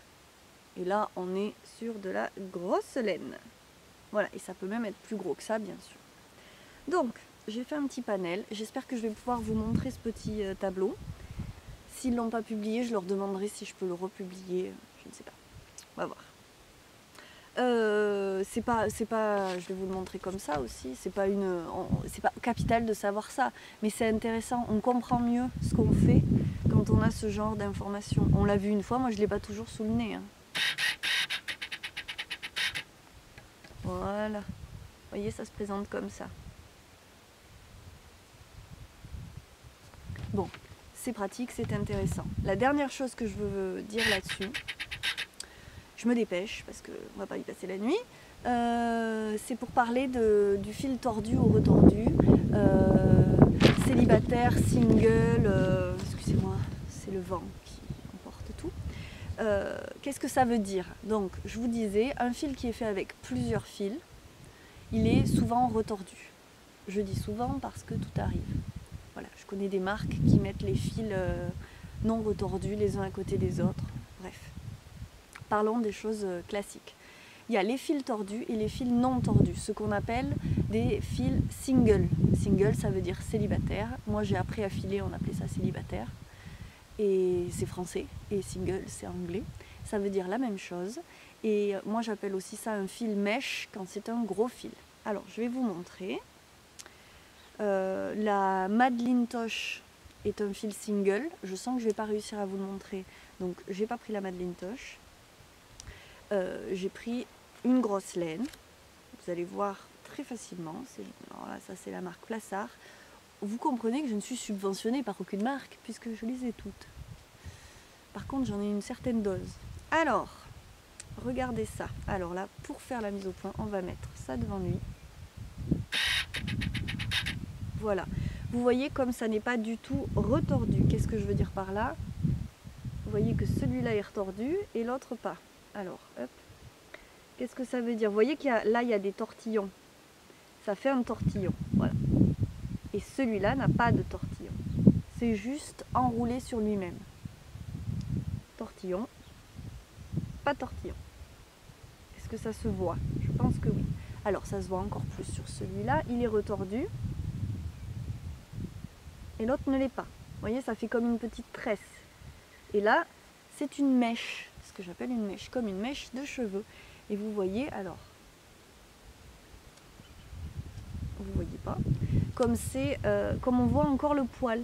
Et là on est sur de la grosse laine. Voilà, et ça peut même être plus gros que ça bien sûr. Donc j'ai fait un petit panel, j'espère que je vais pouvoir vous montrer ce petit tableau. S'ils ne l'ont pas publié, je leur demanderai si je peux le republier, je ne sais pas. On va voir. C'est pas, je vais vous le montrer comme ça aussi, c'est pas capital de savoir ça, mais c'est intéressant, on comprend mieux ce qu'on fait quand on a ce genre d'informations. On l'a vu une fois, moi je l'ai pas toujours sous le nez. Hein. Voilà, vous voyez, ça se présente comme ça. Bon, c'est pratique, c'est intéressant. La dernière chose que je veux dire là-dessus, je me dépêche parce qu'on ne va pas y passer la nuit, c'est pour parler du fil tordu ou retordu, célibataire, single, excusez-moi, c'est le vent qui emporte tout. Qu'est-ce que ça veut dire? Donc, je vous disais, un fil qui est fait avec plusieurs fils, il est souvent retordu. Je dis souvent parce que tout arrive. Voilà, je connais des marques qui mettent les fils non retordus les uns à côté des autres. Bref, parlons des choses classiques. Il y a les fils tordus et les fils non tordus, ce qu'on appelle des fils single. Single, ça veut dire célibataire. Moi, j'ai appris à filer, on appelait ça célibataire. Et c'est français. Et single, c'est anglais. Ça veut dire la même chose. Et moi, j'appelle aussi ça un fil mèche quand c'est un gros fil. Alors, je vais vous montrer. La Madelinetosh est un fil single. Je sens que je ne vais pas réussir à vous le montrer. Donc, j'ai pas pris la Madelinetosh. J'ai pris une grosse laine. Vous allez voir très facilement. Alors là, ça, c'est la marque Plassard. Vous comprenez que je ne suis subventionnée par aucune marque puisque je les ai toutes. Par contre, j'en ai une certaine dose. Alors, regardez ça. Alors là, pour faire la mise au point, on va mettre ça devant lui. Voilà. Vous voyez comme ça n'est pas du tout retordu. Qu'est-ce que je veux dire par là? Vous voyez que celui-là est retordu et l'autre pas. Alors, hop. Qu'est-ce que ça veut dire? Vous voyez qu'il y a, là, il y a des tortillons. Ça fait un tortillon. Voilà. Et celui-là n'a pas de tortillon. C'est juste enroulé sur lui-même. Tortillon. Pas tortillon. Est-ce que ça se voit? Je pense que oui. Alors, ça se voit encore plus sur celui-là. Il est retordu. Et l'autre ne l'est pas. Vous voyez, ça fait comme une petite tresse. Et là, c'est une mèche. Ce que j'appelle une mèche. Comme une mèche de cheveux. Et vous voyez, alors... Vous voyez pas. Comme on voit encore le poil.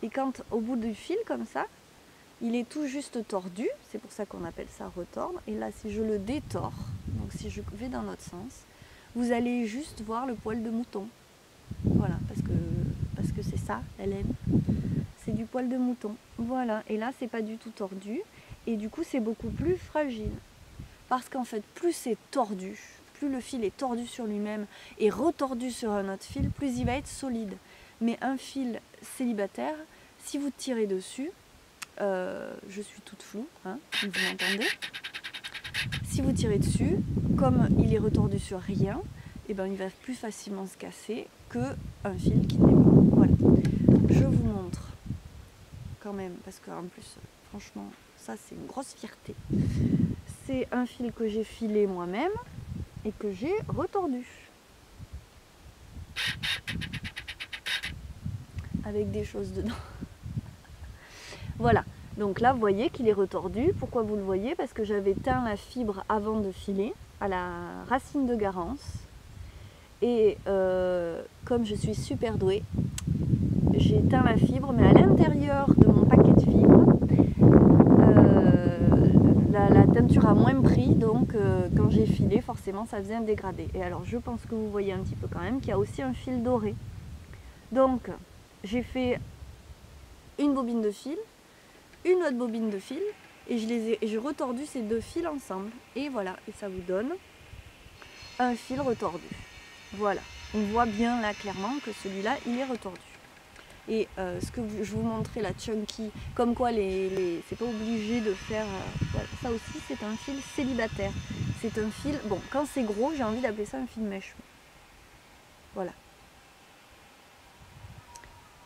Et quand, au bout du fil, comme ça, il est tout juste tordu. C'est pour ça qu'on appelle ça retordre. Et là, si je le détords, donc si je vais dans l'autre sens, vous allez juste voir le poil de mouton. Voilà, parce que c'est ça, la laine. C'est du poil de mouton. Voilà, et là, c'est pas du tout tordu. Et du coup, c'est beaucoup plus fragile. Parce qu'en fait, plus c'est tordu, plus le fil est tordu sur lui-même et retordu sur un autre fil, plus il va être solide. Mais un fil célibataire, si vous tirez dessus, je suis toute floue, hein, vous m'entendez? Si vous tirez dessus, comme il est retordu sur rien, et ben, il va plus facilement se casser qu'un fil qui n'est pas. Voilà. Je vous montre quand même, parce qu'en plus, franchement, ça c'est une grosse fierté. C'est un fil que j'ai filé moi-même et que j'ai retordu. Avec des choses dedans. Voilà. Donc là, vous voyez qu'il est retordu. Pourquoi vous le voyez? Parce que j'avais teint la fibre avant de filer à la racine de Garance. Et comme je suis super douée, j'ai teint la fibre, mais à l'intérieur de mon paquet de fibres, la teinture a moins pris, donc quand j'ai filé, forcément, ça faisait un dégradé. Et alors, je pense que vous voyez un petit peu quand même qu'il y a aussi un fil doré. Donc, j'ai fait une bobine de fil, une autre bobine de fil, et j'ai retordu ces deux fils ensemble. Et voilà, et ça vous donne un fil retordu. Voilà, on voit bien là clairement que celui-là il est retordu. Et ce que je vous montrais là, Chunky, comme quoi c'est pas obligé de faire... voilà, ça aussi c'est un fil célibataire. C'est un fil... Bon, quand c'est gros, j'ai envie d'appeler ça un fil mèche. Voilà.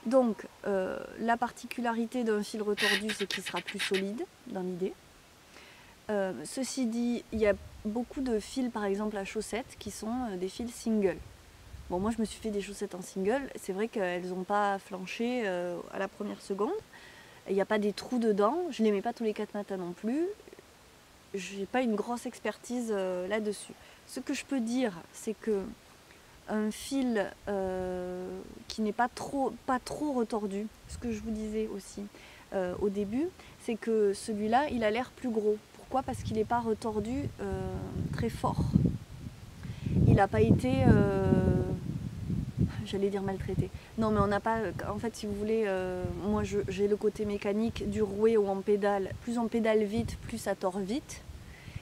Donc, la particularité d'un fil retordu, c'est qu'il sera plus solide, dans l'idée. Ceci dit, il y a beaucoup de fils, par exemple à chaussettes, qui sont des fils single. Bon, moi je me suis fait des chaussettes en single, c'est vrai qu'elles n'ont pas flanché à la première seconde. Il n'y a pas des trous dedans, je ne les mets pas tous les 4 matins non plus. Je n'ai pas une grosse expertise là-dessus. Ce que je peux dire, c'est que un fil qui n'est pas trop retordu, ce que je vous disais aussi au début, c'est que celui-là, il a l'air plus gros. Pourquoi ? Parce qu'il n'est pas retordu très fort. Il n'a pas été... j'allais dire maltraité. Non, mais on n'a pas... En fait, si vous voulez, moi, j'ai le côté mécanique du rouet ou en pédale. Plus on pédale vite, plus ça tord vite.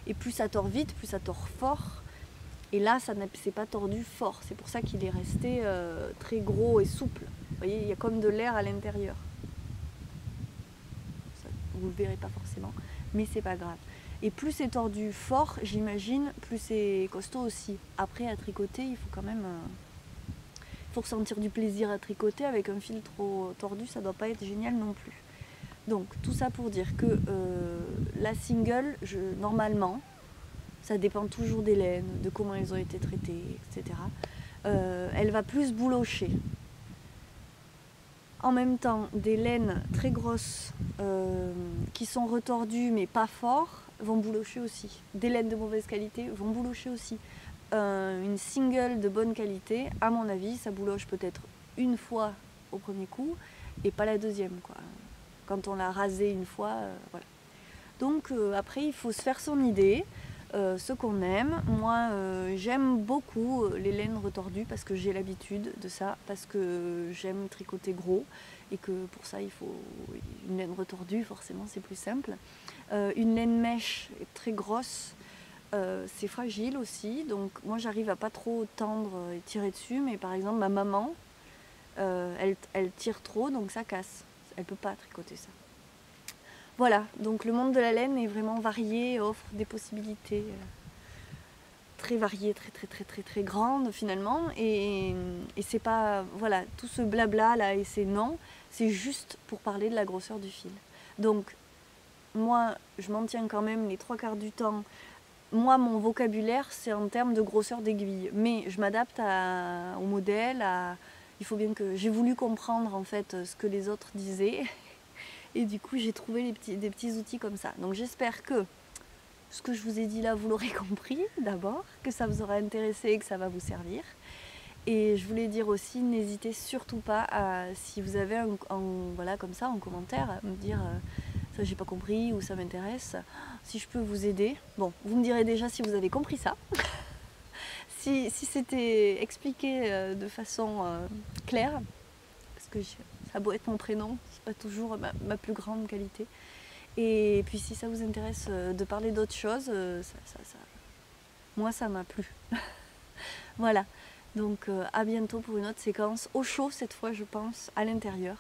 Et plus ça tord vite, plus ça tord fort. Et là, ça s'est pas tordu fort. C'est pour ça qu'il est resté très gros et souple. Vous voyez, il y a comme de l'air à l'intérieur. Vous ne le verrez pas forcément, mais c'est pas grave. Et plus c'est tordu fort, j'imagine, plus c'est costaud aussi. Après, à tricoter, il faut quand même... Il faut ressentir du plaisir à tricoter. Avec un fil trop tordu, ça ne doit pas être génial non plus. Donc, tout ça pour dire que la single, normalement, ça dépend toujours des laines, de comment elles ont été traitées, etc. Elle va plus boulocher. En même temps, des laines très grosses qui sont retordues mais pas fort vont boulocher aussi. Des laines de mauvaise qualité vont boulocher aussi. Une single de bonne qualité, à mon avis, ça bouloche peut-être une fois au premier coup et pas la deuxième, quoi. Quand on l'a rasé une fois, voilà. Donc après, il faut se faire son idée, ce qu'on aime. Moi, j'aime beaucoup les laines retordues parce que j'ai l'habitude de ça, parce que j'aime tricoter gros et que pour ça, il faut une laine retordue, forcément, c'est plus simple. Une laine mèche très grosse, c'est fragile aussi, donc moi j'arrive à pas trop tendre et tirer dessus, mais par exemple ma maman, elle tire trop, donc ça casse, elle peut pas tricoter ça. Voilà, donc le monde de la laine est vraiment varié, offre des possibilités très variées, très grandes finalement, et c'est pas, voilà, tout ce blabla là et ces noms, c'est juste pour parler de la grosseur du fil. Donc moi je m'en tiens quand même les 3/4 du temps. Moi, mon vocabulaire, c'est en termes de grosseur d'aiguille. Mais je m'adapte au modèle. Il faut bien que... J'ai voulu comprendre, en fait, ce que les autres disaient. Et du coup, j'ai trouvé des petits outils comme ça. Donc, j'espère que ce que je vous ai dit là, vous l'aurez compris, d'abord. Que ça vous aura intéressé et que ça va vous servir. Et je voulais dire aussi, n'hésitez surtout pas si vous avez voilà, comme ça, en commentaire, à me dire... ça j'ai pas compris ou ça m'intéresse, si je peux vous aider. Bon, vous me direz déjà si vous avez compris ça. si c'était expliqué de façon claire, parce que ça a beau être mon prénom, c'est pas toujours ma plus grande qualité. Et puis si ça vous intéresse de parler d'autres choses, moi ça m'a plu. Voilà, donc à bientôt pour une autre séquence, au chaud cette fois je pense, à l'intérieur.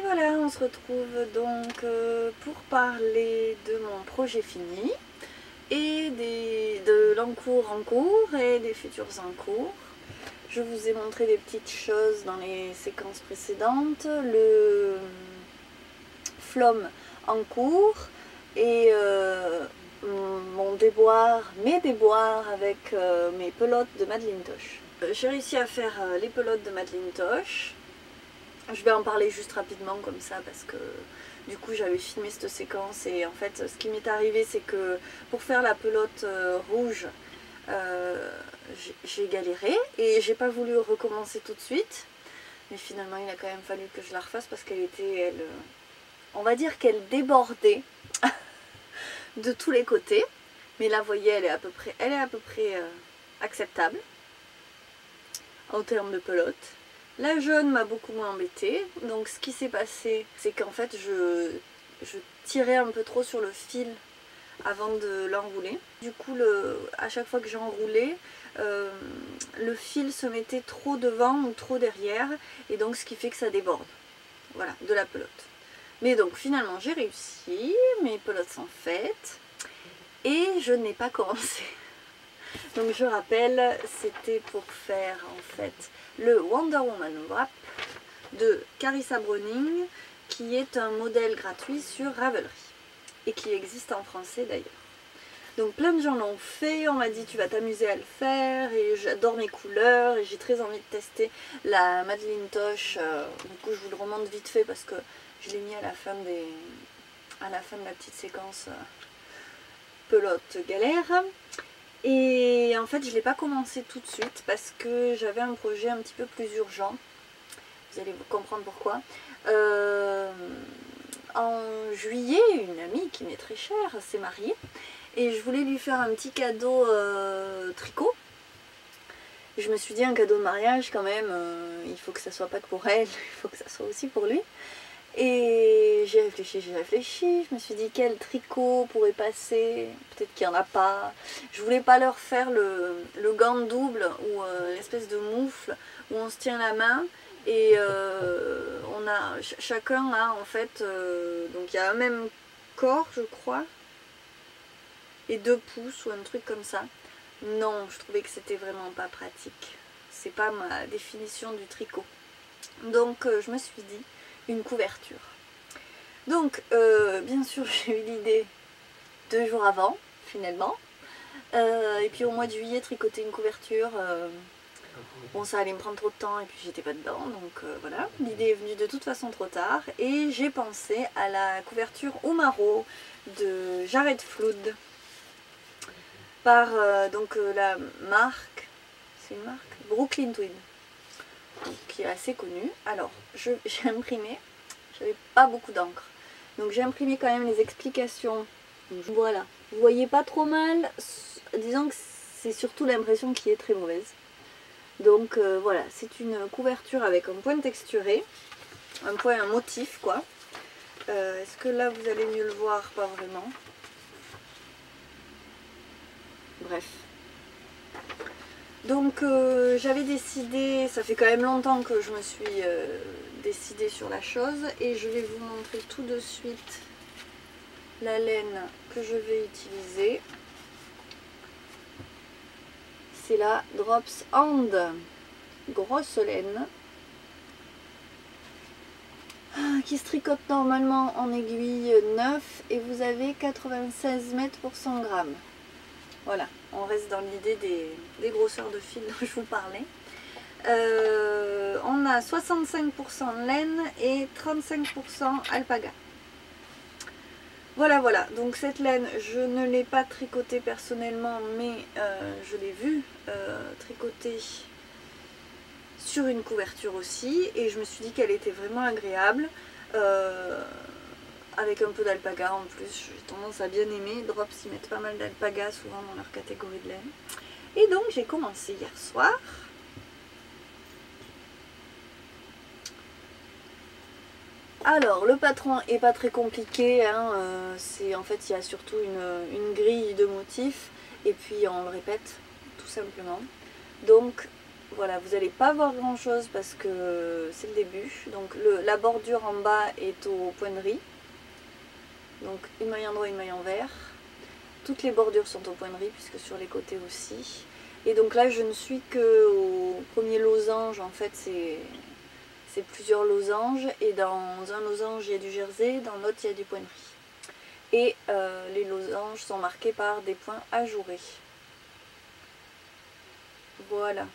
voilà, on se retrouve donc pour parler de mon projet fini et de l'encours en cours et des futurs en cours. Je vous ai montré des petites choses dans les séquences précédentes, le flom en cours et mes déboires avec mes pelotes de Madelinetosh. J'ai réussi à faire les pelotes de Madelinetosh. Je vais en parler juste rapidement comme ça parce que du coup j'avais filmé cette séquence et en fait ce qui m'est arrivé c'est que pour faire la pelote rouge j'ai galéré et j'ai pas voulu recommencer tout de suite, mais finalement il a quand même fallu que je la refasse parce qu'elle était, on va dire qu'elle débordait de tous les côtés, mais là vous voyez elle est à peu près acceptable en termes de pelote. La jaune m'a beaucoup moins embêtée, donc ce qui s'est passé c'est qu'en fait je tirais un peu trop sur le fil avant de l'enrouler. Du coup à chaque fois que j'enroulais, le fil se mettait trop devant ou trop derrière et donc ce qui fait que ça déborde, voilà, de la pelote. Mais donc finalement j'ai réussi, mes pelotes sont faites et je n'ai pas commencé. Donc je rappelle, c'était pour faire en fait le Wonder Woman Wrap de Carissa Browning, qui est un modèle gratuit sur Ravelry et qui existe en français d'ailleurs. Donc plein de gens l'ont fait, on m'a dit tu vas t'amuser à le faire et j'adore mes couleurs et j'ai très envie de tester la Madelinetosh. Du coup je vous le remonte vite fait parce que je l'ai mis à la fin de la petite séquence pelote galère. Et en fait je ne l'ai pas commencé tout de suite parce que j'avais un projet un petit peu plus urgent. Vous allez comprendre pourquoi. En juillet, une amie qui m'est très chère s'est mariée et je voulais lui faire un petit cadeau tricot. Je me suis dit un cadeau de mariage quand même, il faut que ça soit pas que pour elle, il faut que ça soit aussi pour lui. Et j'ai réfléchi, je me suis dit quel tricot pourrait passer, peut-être qu'il n'y en a pas. Je voulais pas leur faire le gant double ou l'espèce de moufle où on se tient la main et chacun a en fait, donc il y a un même corps je crois, et 2 pouces ou un truc comme ça. Non, je trouvais que c'était vraiment pas pratique, c'est pas ma définition du tricot. Donc je me suis dit une couverture. Donc bien sûr j'ai eu l'idée 2 jours avant finalement, et puis au mois de juillet tricoter une couverture, bon ça allait me prendre trop de temps et puis j'étais pas dedans, donc voilà, l'idée est venue de toute façon trop tard et j'ai pensé à la couverture Umaro de Jared Flood par la marque, c'est une marque Brooklyn Twin, qui est assez connue. Alors j'ai imprimé, j'avais pas beaucoup d'encre, donc j'ai imprimé quand même les explications. Donc, voilà, vous voyez pas trop mal, disons que c'est surtout l'impression qui est très mauvaise. Donc voilà, c'est une couverture avec un point texturé, un motif quoi. Est-ce que là vous allez mieux le voir? Pas vraiment. Bref. Donc j'avais décidé, ça fait quand même longtemps que je me suis décidée sur la chose et je vais vous montrer tout de suite la laine que je vais utiliser. C'est la Drops Hand, grosse laine, qui se tricote normalement en aiguille 9 et vous avez 96 mètres pour 100 grammes. Voilà, on reste dans l'idée des grosseurs de fil dont je vous parlais. On a 65% laine et 35% alpaga. Voilà, donc cette laine, je ne l'ai pas tricotée personnellement, mais je l'ai vue tricoter sur une couverture aussi, et je me suis dit qu'elle était vraiment agréable, avec un peu d'alpaga en plus. J'ai tendance à bien aimer, Drops y mettent pas mal d'alpaga souvent dans leur catégorie de laine. Et donc j'ai commencé hier soir. Alors le patron est pas très compliqué, hein, en fait il y a surtout une grille de motifs et puis on le répète tout simplement. Donc Voilà, vous n'allez pas voir grand chose parce que c'est le début. Donc la bordure en bas est au point de riz. Donc une maille en droit, une maille en vert. Toutes les bordures sont au point de riz puisque sur les côtés aussi. Et donc là je ne suis que au premier losange, en fait c'est plusieurs losanges. Et dans un losange il y a du jersey, dans l'autre il y a du point de riz. Et les losanges sont marqués par des points ajourés. Voilà.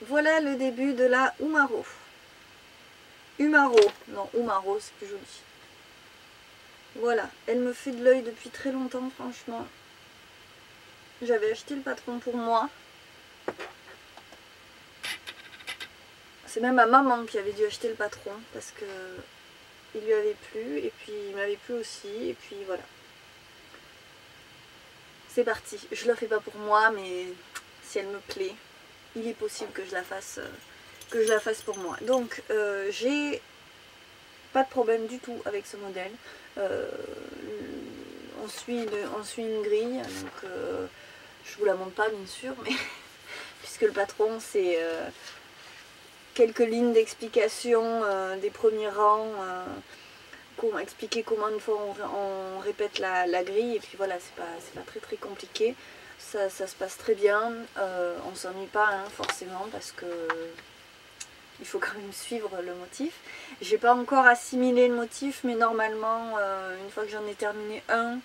Voilà le début de la Umaro. Umaro, non Umaro c'est plus joli. Voilà, elle me fait de l'œil depuis très longtemps franchement. J'avais acheté le patron pour moi. C'est même ma maman qui avait dû acheter le patron parce que il lui avait plu et puis il m'avait plu aussi et puis voilà. C'est parti, je la fais pas pour moi mais si elle me plaît, il est possible que je la fasse pour moi. Donc j'ai pas de problème du tout avec ce modèle. On suit une grille, donc je vous la montre pas bien sûr, mais puisque le patron c'est quelques lignes d'explication des premiers rangs, expliquer comment une fois on répète la grille, et puis voilà, c'est pas très compliqué. Ça se passe très bien, on s'ennuie pas hein, forcément parce que il faut quand même suivre le motif. J'ai pas encore assimilé le motif, mais normalement une fois que j'en ai terminé un,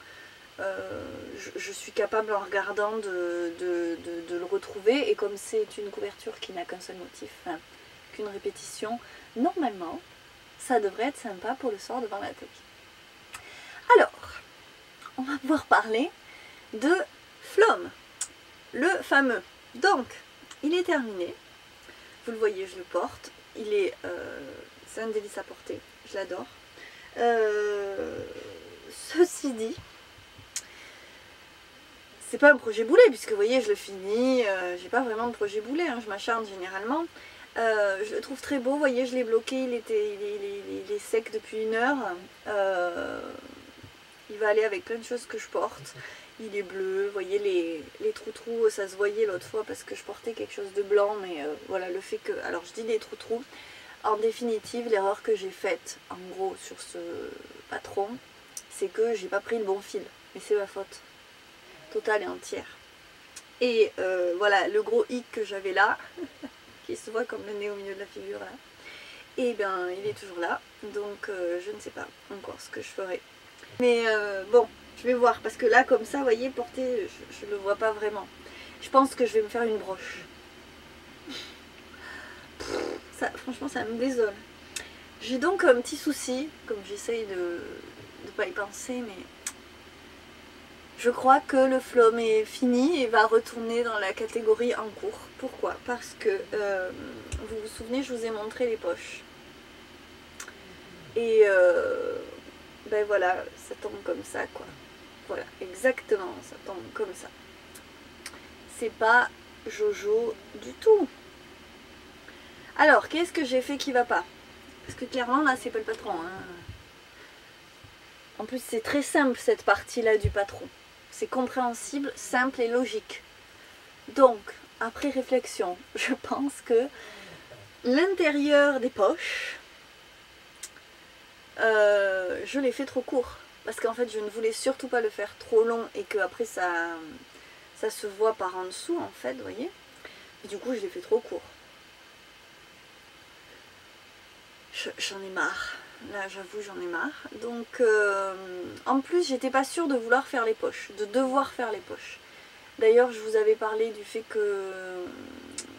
je suis capable en regardant de le retrouver, et comme c'est une couverture qui n'a qu'un seul motif, enfin, qu'une répétition, normalement ça devrait être sympa pour le soir devant la télé. Alors, on va pouvoir parler de Flom, le fameux. Donc, il est terminé. Vous le voyez, je le porte. C'est un délice à porter. Je l'adore. Ceci dit, c'est pas un projet boulet, puisque vous voyez, je le finis. J'ai pas vraiment de projet boulet, hein, je m'acharne généralement. Je le trouve très beau. Vous voyez, je l'ai bloqué. Il est sec depuis 1 heure. Il va aller avec plein de choses que je porte. Il est bleu, vous voyez les trous-trous, ça se voyait l'autre fois parce que je portais quelque chose de blanc, mais voilà le fait que... Alors je dis des trous-trous, en définitive l'erreur que j'ai faite en gros sur ce patron, c'est que j'ai pas pris le bon fil, mais c'est ma faute, totale et entière. Et voilà, le gros hic que j'avais là, qui se voit comme le nez au milieu de la figure là, et bien il est toujours là, donc je ne sais pas encore ce que je ferai. Mais bon, je vais voir, parce que là, comme ça, vous voyez, porté, je ne le vois pas vraiment. Je pense que je vais me faire une broche. Ça, franchement, ça me désole. J'ai donc un petit souci, comme j'essaye de ne pas y penser, mais je crois que le Flom est fini et va retourner dans la catégorie en cours. Pourquoi? Parce que, vous vous souvenez, je vous ai montré les poches. Et... ben voilà, ça tombe comme ça quoi. Voilà, exactement, ça tombe comme ça. C'est pas Jojo du tout. Alors, qu'est-ce que j'ai fait qui va pas? Parce que clairement là, c'est pas le patron. Hein. En plus, c'est très simple cette partie-là du patron. C'est compréhensible, simple et logique. Donc, après réflexion, je pense que l'intérieur des poches... je l'ai fait trop court parce qu'en fait je ne voulais surtout pas le faire trop long et que après ça se voit par en dessous en fait, vous voyez, et du coup je l'ai fait trop court. J'en ai marre, là j'avoue j'en ai marre. Donc en plus j'étais pas sûre de vouloir faire les poches, de devoir faire les poches. D'ailleurs je vous avais parlé du fait que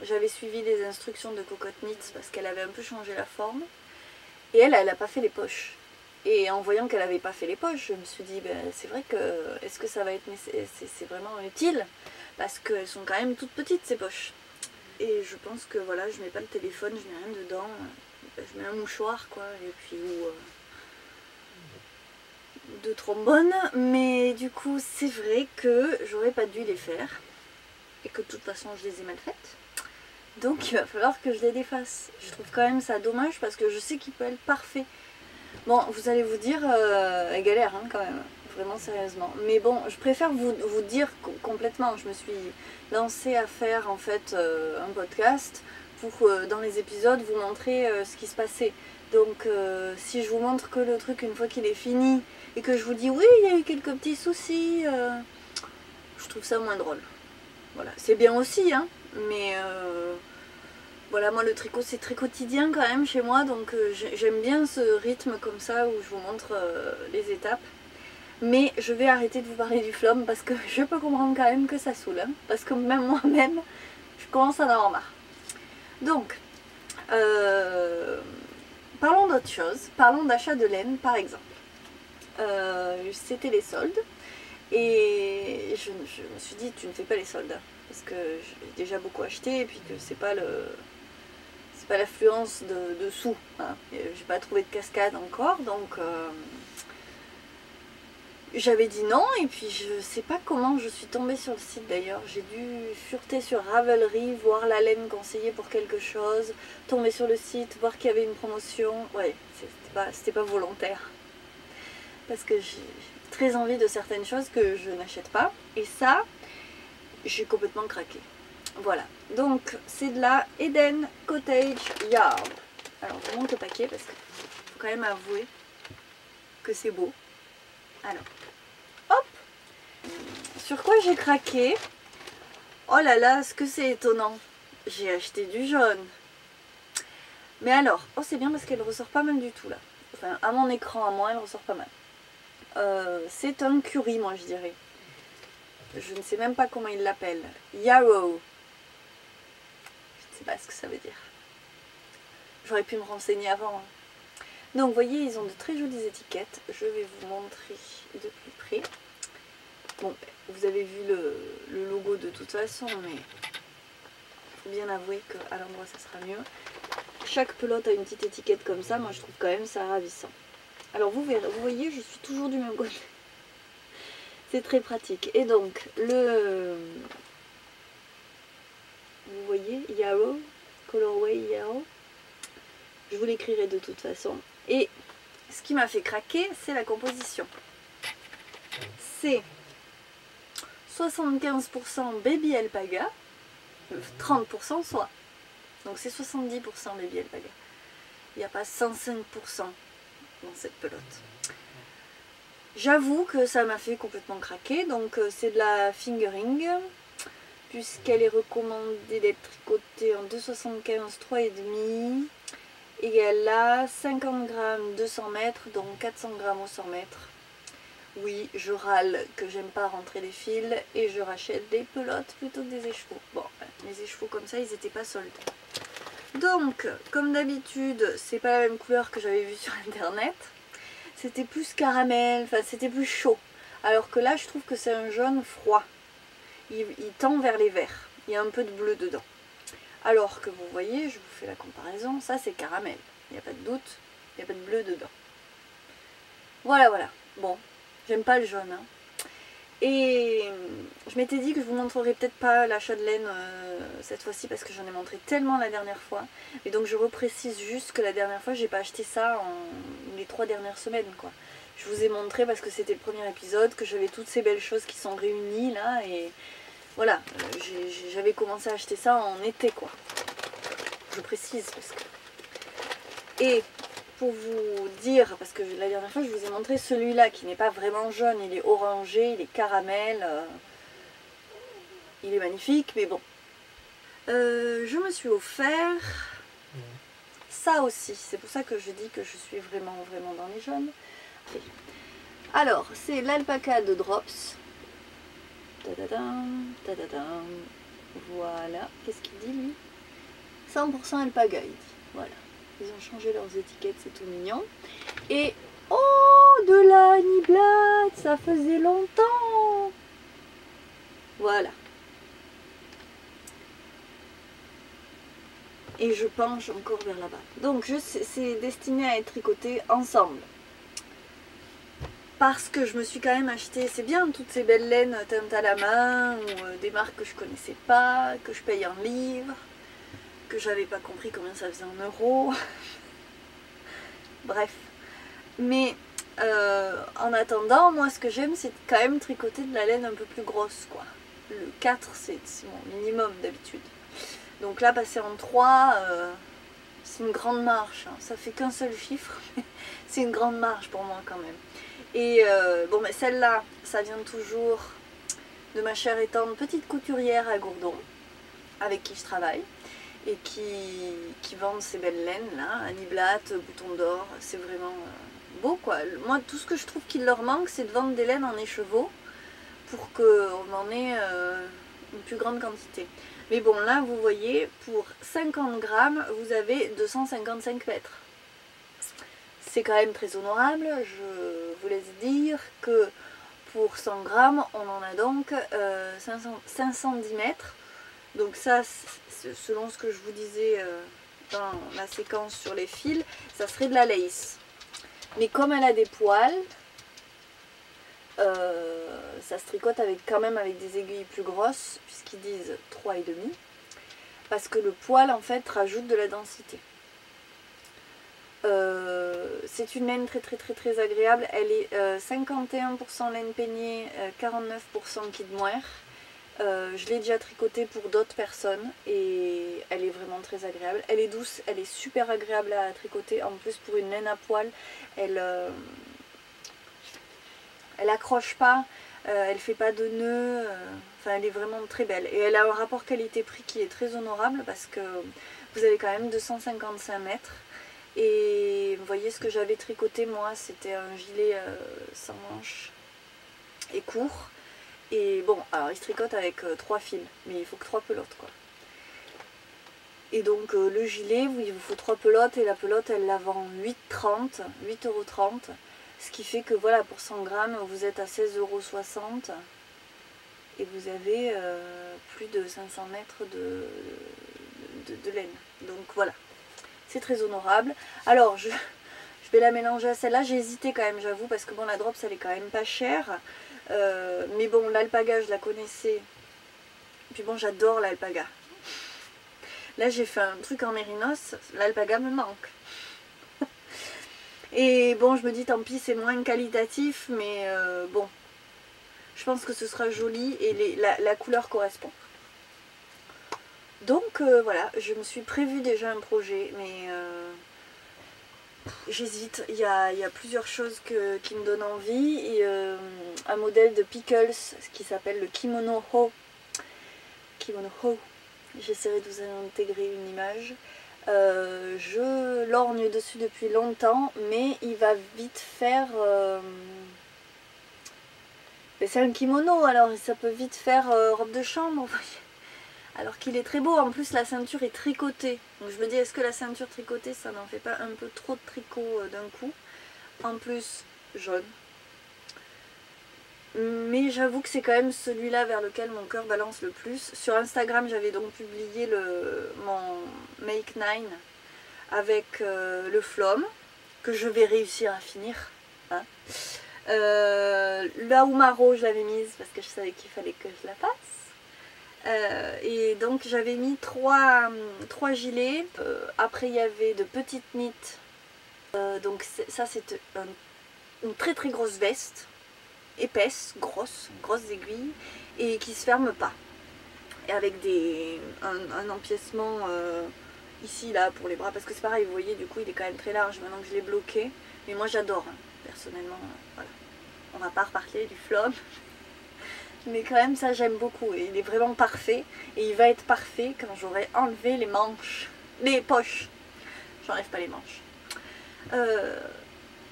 j'avais suivi les instructions de Cocotte Knits parce qu'elle avait un peu changé la forme. Et elle n'a pas fait les poches. Et en voyant qu'elle n'avait pas fait les poches, je me suis dit, ben, c'est vrai que, est-ce que ça va être, c'est vraiment utile? Parce qu'elles sont quand même toutes petites ces poches. Et je pense que voilà, je mets pas le téléphone, je mets rien dedans. Ben, je mets un mouchoir quoi, et puis deux trombones. Mais du coup, c'est vrai que j'aurais pas dû les faire. Et que de toute façon, je les ai mal faites. Donc il va falloir que je les défasse. Je trouve quand même ça dommage parce que je sais qu'il peut être parfait. Bon, vous allez vous dire, elle galère hein, quand même. vraiment sérieusement. Mais bon, je préfère vous dire complètement. Je me suis lancée à faire en fait un podcast pour dans les épisodes vous montrer ce qui se passait. Donc si je vous montre que le truc une fois qu'il est fini et que je vous dis oui il y a eu quelques petits soucis, je trouve ça moins drôle. Voilà, c'est bien aussi hein, mais voilà, moi le tricot c'est très quotidien quand même chez moi, donc j'aime bien ce rythme comme ça où je vous montre les étapes. Mais je vais arrêter de vous parler du flom parce que je peux comprendre quand même que ça saoule, hein, parce que même moi-même je commence à en avoir marre. Donc parlons d'autre chose, parlons d'achat de laine par exemple. C'était les soldes et je me suis dit tu ne fais pas les soldes parce que j'ai déjà beaucoup acheté et puis que c'est pas l'affluence de sous, hein. J'ai pas trouvé de cascade encore, donc j'avais dit non, et puis je sais pas comment je suis tombée sur le site d'ailleurs. J'ai dû fureter sur Ravelry, voir la laine conseillée pour quelque chose, tomber sur le site, voir qu'il y avait une promotion. Ouais, c'était pas volontaire. Parce que j'ai très envie de certaines choses que je n'achète pas, et ça, j'ai complètement craqué. Voilà, donc c'est de la Eden Cottage Yard. Alors je monte le paquet parce qu'il faut quand même avouer que c'est beau. Alors, hop. Sur quoi j'ai craqué? Oh là là, ce que c'est étonnant. J'ai acheté du jaune. Mais alors, oh c'est bien parce qu'elle ressort pas mal du tout là. Enfin, à mon écran, à moi, elle ressort pas mal. C'est un curry, moi je dirais. Je ne sais même pas comment ils l'appellent. Yarrow. Je ne sais pas ce que ça veut dire. J'aurais pu me renseigner avant. Hein. Donc vous voyez, ils ont de très jolies étiquettes. Je vais vous montrer de plus près. Bon, vous avez vu le logo de toute façon, mais il faut bien avouer qu'à l'endroit ça sera mieux. Chaque pelote a une petite étiquette comme ça. Moi je trouve quand même ça ravissant. Alors vous verrez, vous voyez, je suis toujours du même côté. C'est très pratique. Et donc, vous voyez, Yarrow, Colorway Yarrow. Je vous l'écrirai de toute façon. Et ce qui m'a fait craquer, c'est la composition. C'est 75% baby alpaga, 30% soie. Donc c'est 70% baby alpaga. Il n'y a pas 105% dans cette pelote. J'avoue que ça m'a fait complètement craquer, donc c'est de la fingering, puisqu'elle est recommandée d'être tricotée en 2,75, 3,5, et elle a 50 grammes 200 mètres, donc 400 grammes au 100 mètres. Oui, je râle que j'aime pas rentrer les fils, et je rachète des pelotes plutôt que des écheveaux. Bon, les écheveaux comme ça, ils n'étaient pas soldés. Donc, comme d'habitude, c'est pas la même couleur que j'avais vue sur internet. C'était plus caramel, enfin c'était plus chaud. Alors que là, je trouve que c'est un jaune froid. Il tend vers les verts. Il y a un peu de bleu dedans. Alors que vous voyez, je vous fais la comparaison, ça c'est caramel. Il n'y a pas de doute, il n'y a pas de bleu dedans. Voilà, voilà. Bon, j'aime pas le jaune. Hein. Et je m'étais dit que je vous montrerai peut-être pas l'achat de laine cette fois-ci parce que j'en ai montré tellement la dernière fois. Et donc je reprécise juste que la dernière fois j'ai pas acheté ça les 3 dernières semaines quoi. Je vous ai montré parce que c'était le premier épisode, que j'avais toutes ces belles choses qui sont réunies là et voilà, j'avais commencé à acheter ça en été quoi. Je précise parce que... Et pour vous dire, parce que la dernière fois je vous ai montré celui-là qui n'est pas vraiment jaune, il est orangé, il est caramel, il est magnifique, mais bon. Je me suis offert ça aussi, c'est pour ça que je dis que je suis vraiment dans les jaunes. Alors, c'est l'alpaca de Drops. Tadadam, tadadam. Voilà, qu'est-ce qu'il dit lui? 100% alpaga, il dit, voilà. Ils ont changé leurs étiquettes, c'est tout mignon. Et oh, de la Niblade, ça faisait longtemps. Voilà. Et je penche encore vers là-bas. Donc c'est destiné à être tricoté ensemble. Parce que je me suis quand même acheté, c'est bien toutes ces belles laines teintes à la main, ou des marques que je connaissais pas, que je paye en livres, que j'avais pas compris combien ça faisait en euros. Bref. Mais En attendant, moi ce que j'aime c'est quand même tricoter de la laine un peu plus grosse quoi. Le 4 c'est mon minimum d'habitude. Donc là passer en 3, c'est une grande marche. Hein. Ça fait qu'un seul chiffre, c'est une grande marche pour moi quand même. Et bon mais celle-là, ça vient toujours de ma chère et tendre petite couturière à Gourdon, avec qui je travaille. Et qui vendent ces belles laines là, Annie Blatt, Bouton d'Or, c'est vraiment beau quoi. Moi tout ce que je trouve qu'il leur manque c'est de vendre des laines en écheveau pour qu'on en ait une plus grande quantité. Mais bon là vous voyez pour 50 grammes vous avez 255 mètres. C'est quand même très honorable, je vous laisse dire que pour 100 grammes on en a donc 510 mètres. Donc ça, selon ce que je vous disais dans la séquence sur les fils, ça serait de la lace. Mais comme elle a des poils, ça se tricote quand même avec des aiguilles plus grosses, puisqu'ils disent 3,5. Parce que le poil, en fait, rajoute de la densité. C'est une laine très agréable. Elle est 51% laine peignée, 49% kid mohair. Je l'ai déjà tricotée pour d'autres personnes et elle est vraiment très agréable. Elle est douce, elle est super agréable à tricoter. En plus pour une laine à poil, elle accroche pas, elle fait pas de nœuds. Enfin elle est vraiment très belle. Et elle a un rapport qualité-prix qui est très honorable parce que vous avez quand même 255 mètres. Et vous voyez ce que j'avais tricoté moi, c'était un gilet sans manches et court. Et bon, alors il se tricote avec 3 fils, mais il faut que 3 pelotes quoi. Et donc le gilet, il vous faut 3 pelotes et la pelote elle la vend 8,30 €, ce qui fait que voilà pour 100 grammes vous êtes à 16,60 € et vous avez plus de 500 mètres de laine. Donc voilà, c'est très honorable. Alors je vais la mélanger à celle-là, j'ai hésité quand même j'avoue parce que bon la drops elle est quand même pas chère. Mais bon, l'alpaga, je la connaissais. Puis bon, j'adore l'alpaga. Là, j'ai fait un truc en mérinos. L'alpaga me manque. Et bon, je me dis, tant pis, c'est moins qualitatif. Mais bon, je pense que ce sera joli et la couleur correspond. Donc voilà, je me suis prévu déjà un projet. Mais j'hésite, il y a plusieurs choses qui me donnent envie. Et, un modèle de Pickles qui s'appelle le Kimono Ho. J'essaierai de vous intégrer une image. Je lorgne dessus depuis longtemps, mais il va vite faire... c'est un kimono, alors ça peut vite faire robe de chambre, vous voyez. Alors qu'il est très beau, en plus la ceinture est tricotée. Donc je me dis, est-ce que la ceinture tricotée, ça n'en fait pas un peu trop de tricot d'un coup? En plus, jaune. Mais j'avoue que c'est quand même celui-là vers lequel mon cœur balance le plus. Sur Instagram, j'avais donc publié mon Make 9 avec le flom, que je vais réussir à finir. Hein. La Umaro, je l'avais mise parce que je savais qu'il fallait que je la fasse. Et donc j'avais mis 3 gilets. Après il y avait de petites knits. Donc ça c'est une très grosse veste. Épaisse, grosses aiguilles. Et qui se ferme pas. Et avec un empiècement ici là pour les bras. Parce que c'est pareil, vous voyez du coup il est quand même très large maintenant que je l'ai bloqué. Mais moi j'adore, hein, personnellement. Voilà. On va pas reparler du flom. Mais quand même ça j'aime beaucoup et il est vraiment parfait. Et il va être parfait quand j'aurai enlevé les manches, les poches. J'enlève pas les manches.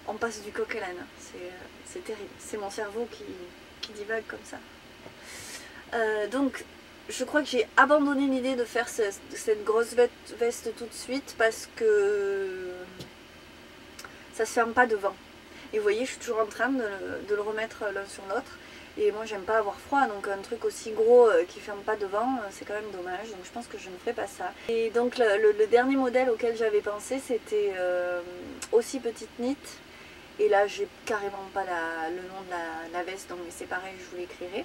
On passe du coq à l'âne, c'est terrible. C'est mon cerveau qui divague comme ça. Donc je crois que j'ai abandonné l'idée de faire cette grosse veste tout de suite parce que ça se ferme pas devant. Et vous voyez je suis toujours en train de le remettre l'un sur l'autre. Et moi j'aime pas avoir froid, donc un truc aussi gros qui ferme pas devant, c'est quand même dommage. Donc je pense que je ne ferai pas ça. Et donc le dernier modèle auquel j'avais pensé, c'était aussi petite knit. Et là j'ai carrément pas le nom de la veste, donc mais c'est pareil, je vous l'écrirai.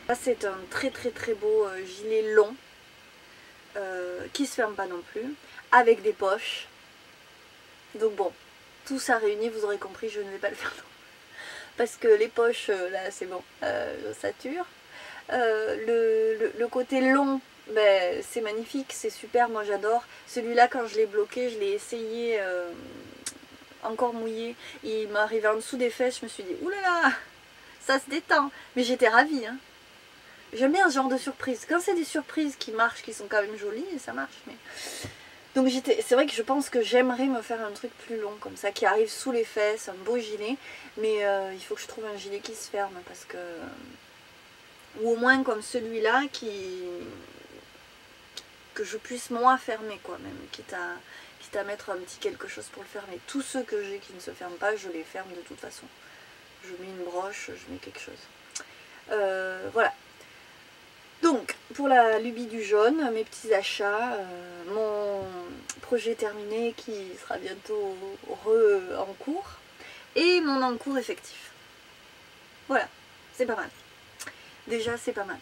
Là c'est un très beau gilet long, qui se ferme pas non plus, avec des poches. Donc bon, tout ça réuni, vous aurez compris, je ne vais pas le faire non. parce que les poches, là c'est bon, je sature. Le côté long, ben, c'est magnifique, c'est super, moi j'adore. Celui-là, quand je l'ai bloqué, je l'ai essayé encore mouillé. Il m'est arrivé en dessous des fesses, je me suis dit, oulala, ça se détend. Mais j'étais ravie, hein. J'aime bien ce genre de surprise. Quand c'est des surprises qui marchent, qui sont quand même jolies, ça marche. Mais... Donc c'est vrai que je pense que j'aimerais me faire un truc plus long comme ça, qui arrive sous les fesses, un beau gilet. Mais il faut que je trouve un gilet qui se ferme, parce que... Ou au moins comme celui-là, que je puisse moi fermer, quoi, même, quitte à mettre un petit quelque chose pour le fermer. Tous ceux que j'ai qui ne se ferment pas, je les ferme de toute façon. Je mets une broche, je mets quelque chose. Voilà. Donc, pour la lubie du jaune, mes petits achats, mon projet terminé qui sera bientôt en cours, et mon en cours effectif. Voilà, c'est pas mal. Déjà, c'est pas mal.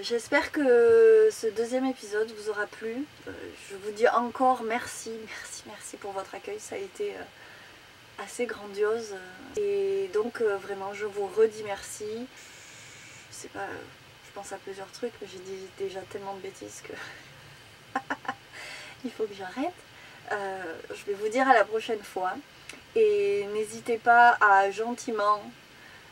J'espère que ce deuxième épisode vous aura plu. Je vous dis encore merci pour votre accueil. Ça a été assez grandiose. Et donc, vraiment, je vous redis merci. Je sais pas... Je pense à plusieurs trucs, mais j'ai dit déjà tellement de bêtises que il faut que j'arrête. Je vais vous dire à la prochaine fois. Et n'hésitez pas à gentiment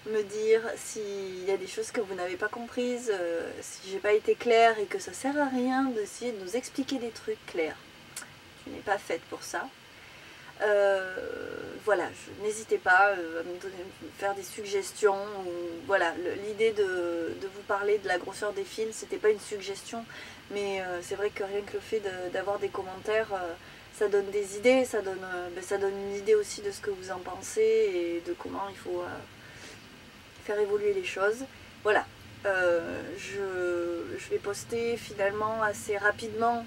me dire s'il y a des choses que vous n'avez pas comprises, si j'ai pas été claire et que ça sert à rien d'essayer de nous expliquer des trucs clairs. Je n'ai pas faite pour ça. Voilà, n'hésitez pas à me faire des suggestions. Ou, voilà, l'idée de vous parler de la grosseur des fils, c'était pas une suggestion, mais c'est vrai que rien que le fait d'avoir des commentaires, ça donne des idées, ça donne une idée aussi de ce que vous en pensez et de comment il faut faire évoluer les choses. Voilà, je vais poster finalement assez rapidement.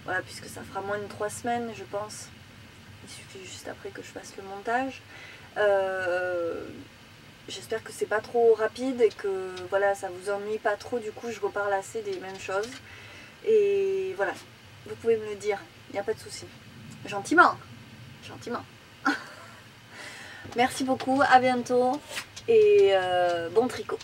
Voilà, puisque ça fera moins de 3 semaines, je pense. Il suffit juste après que je fasse le montage. J'espère que c'est pas trop rapide et que voilà, ça vous ennuie pas trop. Du coup, je reparle assez des mêmes choses. Et voilà, vous pouvez me le dire, il n'y a pas de souci. Gentiment. Gentiment. Merci beaucoup, à bientôt et bon tricot.